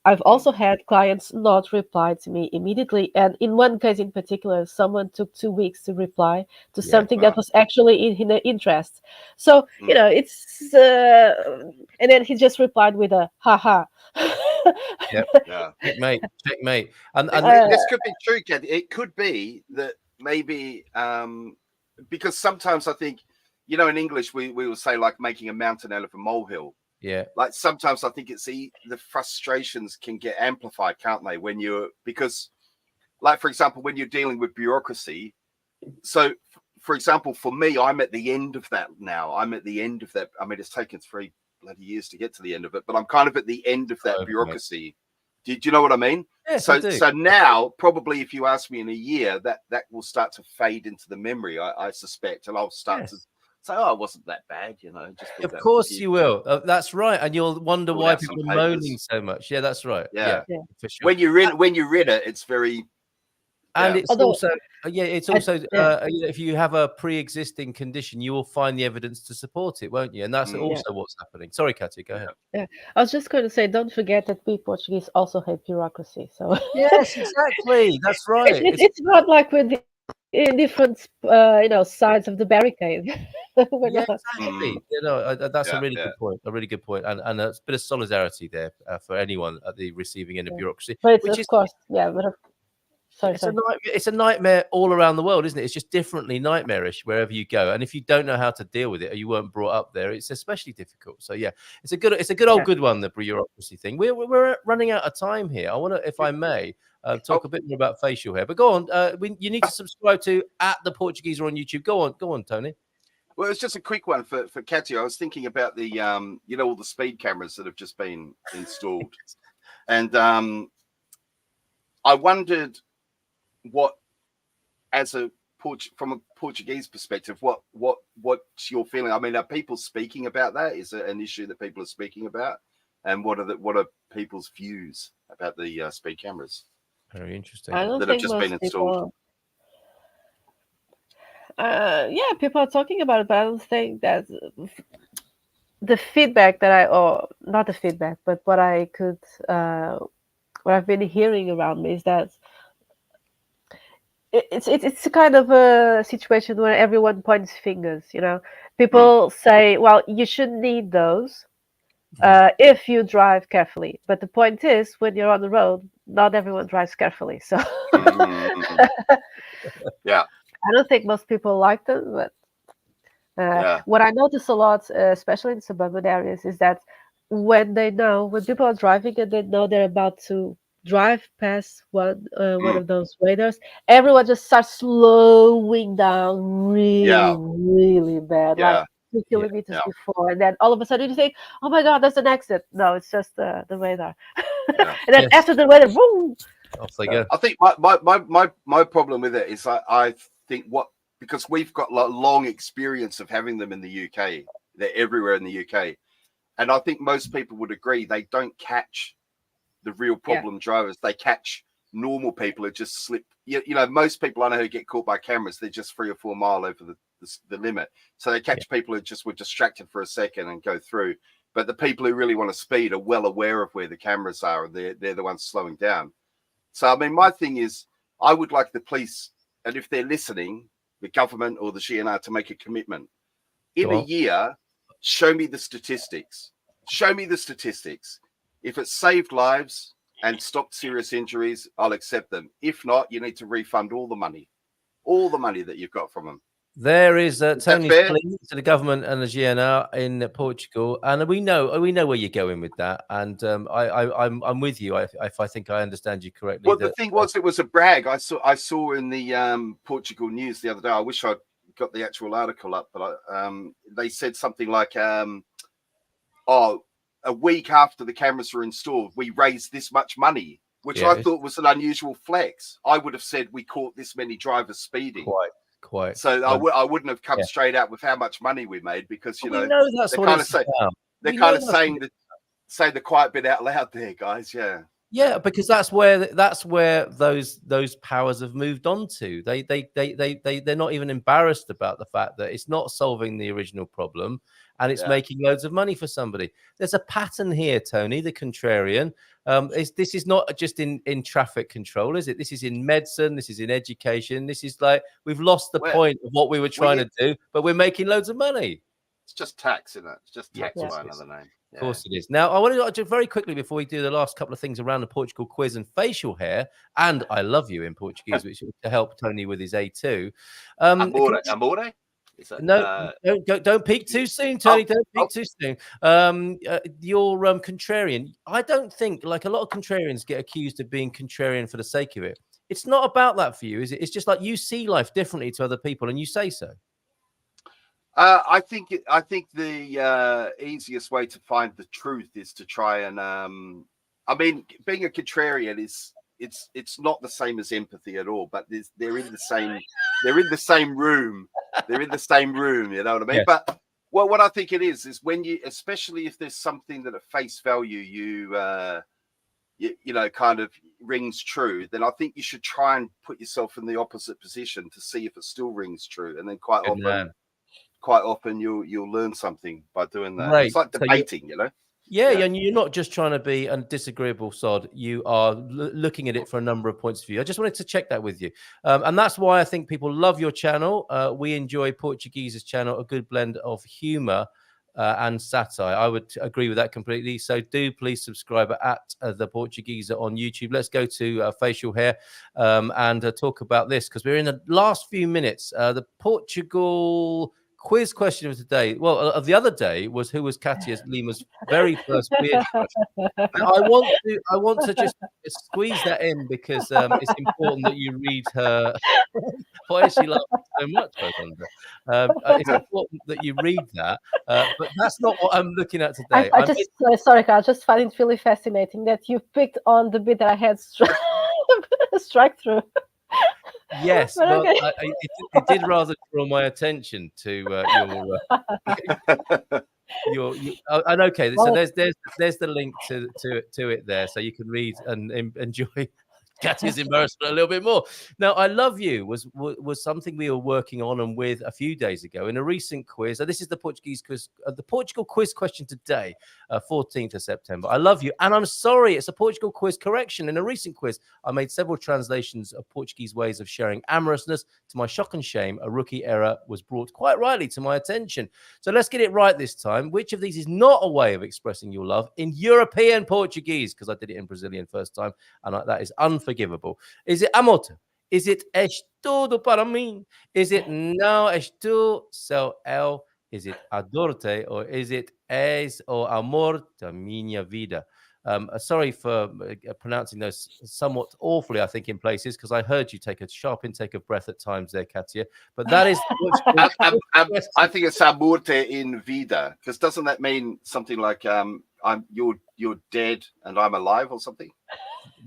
I've also had clients not reply to me immediately, and in one case in particular, someone took 2 weeks to reply to something that was actually in their interest. So it's and then he just replied with a haha. Checkmate. And this could be true, Kat. It could be that maybe because sometimes I think, in English we will say like making a mountain out of a molehill. Yeah. Like sometimes I think it's the frustrations can get amplified, can't they? Because like, for example, when you're dealing with bureaucracy. So, for example, for me, I'm at the end of that now. I'm at the end of that. I mean, it's taken 3 bloody years to get to the end of it, but I'm kind of at the end of that bureaucracy. Do you know what I mean? Yes, so I do. So now, probably if you ask me in a year, that will start to fade into the memory, I suspect, and I'll start to say, oh, it wasn't that bad, Just of course you will. That's right, and you'll wonder why some people are moaning so much. Yeah, that's right. Yeah, for sure. When you read it, it's very. And it's also if you have a pre-existing condition, you will find the evidence to support it, won't you? And that's also what's happening. Sorry, Cátia, go ahead. Yeah, I was just going to say, don't forget that we Portuguese also hate bureaucracy. So yes, exactly, that's right. It's not like we're in different sides of the barricade. Exactly. That's a really good point. A really good point, and a bit of solidarity there for anyone at the receiving end of bureaucracy. But of course, but. It's a nightmare all around the world, isn't it? It's just differently nightmarish wherever you go. And if you don't know how to deal with it, or you weren't brought up there, it's especially difficult. So yeah, it's a good old good one, the bureaucracy thing. We're running out of time here. I want to, if I may, talk a bit more about facial hair. But go on. You need to subscribe to @the Portuguese on YouTube. Go on, Tony. Well, it's just a quick one for Cátia. I was thinking about the all the speed cameras that have just been installed, and I wondered what, from a Portuguese perspective, what's your feeling? I mean, are people speaking about that? Is it an issue that people are speaking about? And what are people's views about the speed cameras? Very interesting. That have just been installed. People are talking about it, but I don't think that the feedback that not the feedback, but what I've been hearing around me is that it's a kind of a situation where everyone points fingers. People say, well, you shouldn't need those if you drive carefully. But the point is, when you're on the road, not everyone drives carefully. So yeah, I don't think most people like them. But what I notice a lot, especially in suburban areas, is that when people are driving and they know they're about to drive past one of those radars, everyone just starts slowing down really bad, like 2 kilometers before, and then all of a sudden you think, oh my god, there's an exit. No, it's just the radar. And then after the radar, boom, off they go. I think my problem with it is I think because we've got long experience of having them in the UK. They're everywhere in the UK, and I think most people would agree they don't catch the real problem drivers. They catch normal people who just slip. Most people I know who get caught by cameras, they're just 3 or 4 mile over the limit. So they catch people who just were distracted for a second and go through. But the people who really want to speed are well aware of where the cameras are, and they're the ones slowing down. So I mean, my thing is, I would like the police, and if they're listening, the government or the GNR, to make a commitment in a year. Show me the statistics. If it saved lives and stopped serious injuries, I'll accept them. If not, you need to refund all the money that you've got from them. There is Tony's plea to the government and the GNR in Portugal, and we know where you're going with that. And I'm with you. If I think I understand you correctly. Well, the thing was, it was a brag. I saw in the Portugal news the other day. I wish I'd got the actual article up, but they said something like, a week after the cameras were installed, we raised this much money, which I thought was an unusual flex. I would have said we caught this many drivers speeding. Quite. So I wouldn't have come straight out with how much money we made, because they're kind of saying the quiet bit out loud there, guys. Yeah. Yeah, because that's where those powers have moved on to. They're not even embarrassed about the fact that it's not solving the original problem and it's making loads of money for somebody. There's a pattern here, Tony, the contrarian. This is not just in traffic control, is it? This is in medicine. This is in education. This is like we've lost the point of what we were trying to do, but we're making loads of money. It's just tax, isn't it? It's just tax by another name. Of course it is. Now, I want to just very quickly before we do the last couple of things around the Portugal quiz and facial hair, and I love you in Portuguese, which will help Tony with his A2. Amore? No, don't peek too soon, Tony. Don't peek too soon. You're contrarian. I don't think, like a lot of contrarians get accused of being contrarian for the sake of it. It's not about that for you, is it? It's just like you see life differently to other people, and you say so. I think the easiest way to find the truth is to try and I mean, being a contrarian is it's not the same as empathy at all, but they're in the same room. They're in the same room, you know what I mean? Yes. But what I think it is when you, especially if there's something that at face value you know kind of rings true, then I think you should try and put yourself in the opposite position to see if it still rings true, and then quite often you'll learn something by doing that. Right. It's like debating, you know. Yeah, and you're not just trying to be a disagreeable sod. You are looking at it for a number of points of view. I just wanted to check that with you. And that's why I think people love your channel. We enjoy Portuguese's channel, a good blend of humor and satire. I would agree with that completely. So do please subscribe at The Portugeeza on YouTube. Let's go to facial hair and talk about this, because we're in the last few minutes. The Portugal quiz question of today, well, of the other day, was who was Cátia Lima's very first beard crush. I want to just squeeze that in because it's important that you read her. Why is she laughing so much, I wonder? It's important that you read that, but that's not what I'm looking at today. Sorry, I just find it really fascinating that you picked on the bit that I had struck through. Yes, well, okay. it did rather draw my attention to your and okay. So there's the link to it there, so you can read and enjoy Cátia's embarrassment a little bit more. Now, I Love You was something we were working on and with a few days ago in a recent quiz. So this is the Portuguese quiz, the Portugal quiz question today, 14th of September. I love you. And I'm sorry, it's a Portugal quiz correction. In a recent quiz, I made several translations of Portuguese ways of sharing amorousness. To my shock and shame, a rookie error was brought quite rightly to my attention. So let's get it right this time. Which of these is not a way of expressing your love in European Portuguese? Because I did it in Brazilian first time, and that is unforgivable. Is it amor-te? Is it és tudo para mim? Is it não és tu, sou eu? Is it adoro-te? Or is it és o amor da minha vida? Sorry for pronouncing those somewhat awfully, I think, in places, because I heard you take a sharp intake of breath at times there, Cátia. But that is... I think it's amor-te in vida, because doesn't that mean something like you're dead and I'm alive or something?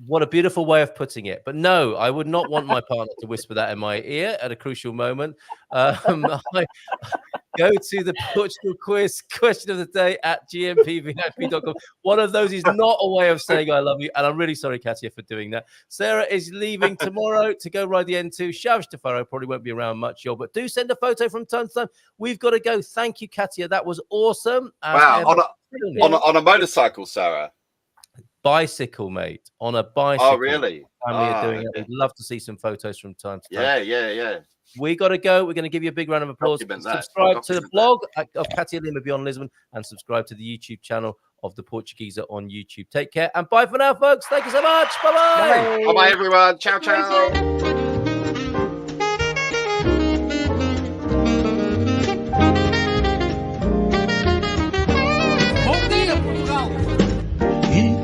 What a beautiful way of putting it. But no, I would not want my partner to whisper that in my ear at a crucial moment. I go to the Portugal quiz question of the day at gmpvip.com. One of those is not a way of saying I love you. And I'm really sorry, Cátia, for doing that. Sarah is leaving tomorrow to go ride the N2. Chaves de Faro probably won't be around much, y'all, but do send a photo from time to time. We've got to go. Thank you, Cátia. That was awesome. Wow. On a motorcycle, Sarah. Bicycle, mate, on a bicycle. Oh, really? Family are doing it. We'd love to see some photos from time to time. Yeah. We got to go. We're going to give you a big round of applause. Subscribe to the blog of Cátia Lima Beyond Lisbon and subscribe to the YouTube channel of The Portugeeza on YouTube. Take care and bye for now, folks. Thank you so much. Bye-bye. Bye-bye, everyone. Ciao, ciao.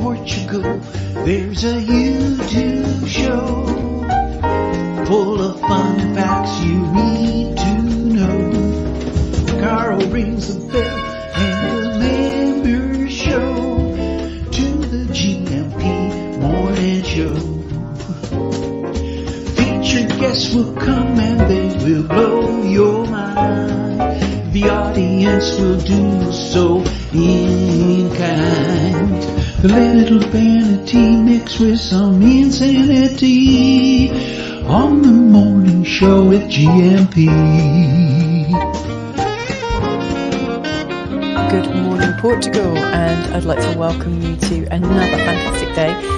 Portugal, there's a YouTube show full of fun facts you need to know. Carl rings the bell and the members show to the GMP morning show. Featured guests will come and they will blow your mind. The audience will do so in kind. A little vanity mixed with some insanity on the morning show with GMP. Good morning, Portugal, and I'd like to welcome you to another fantastic day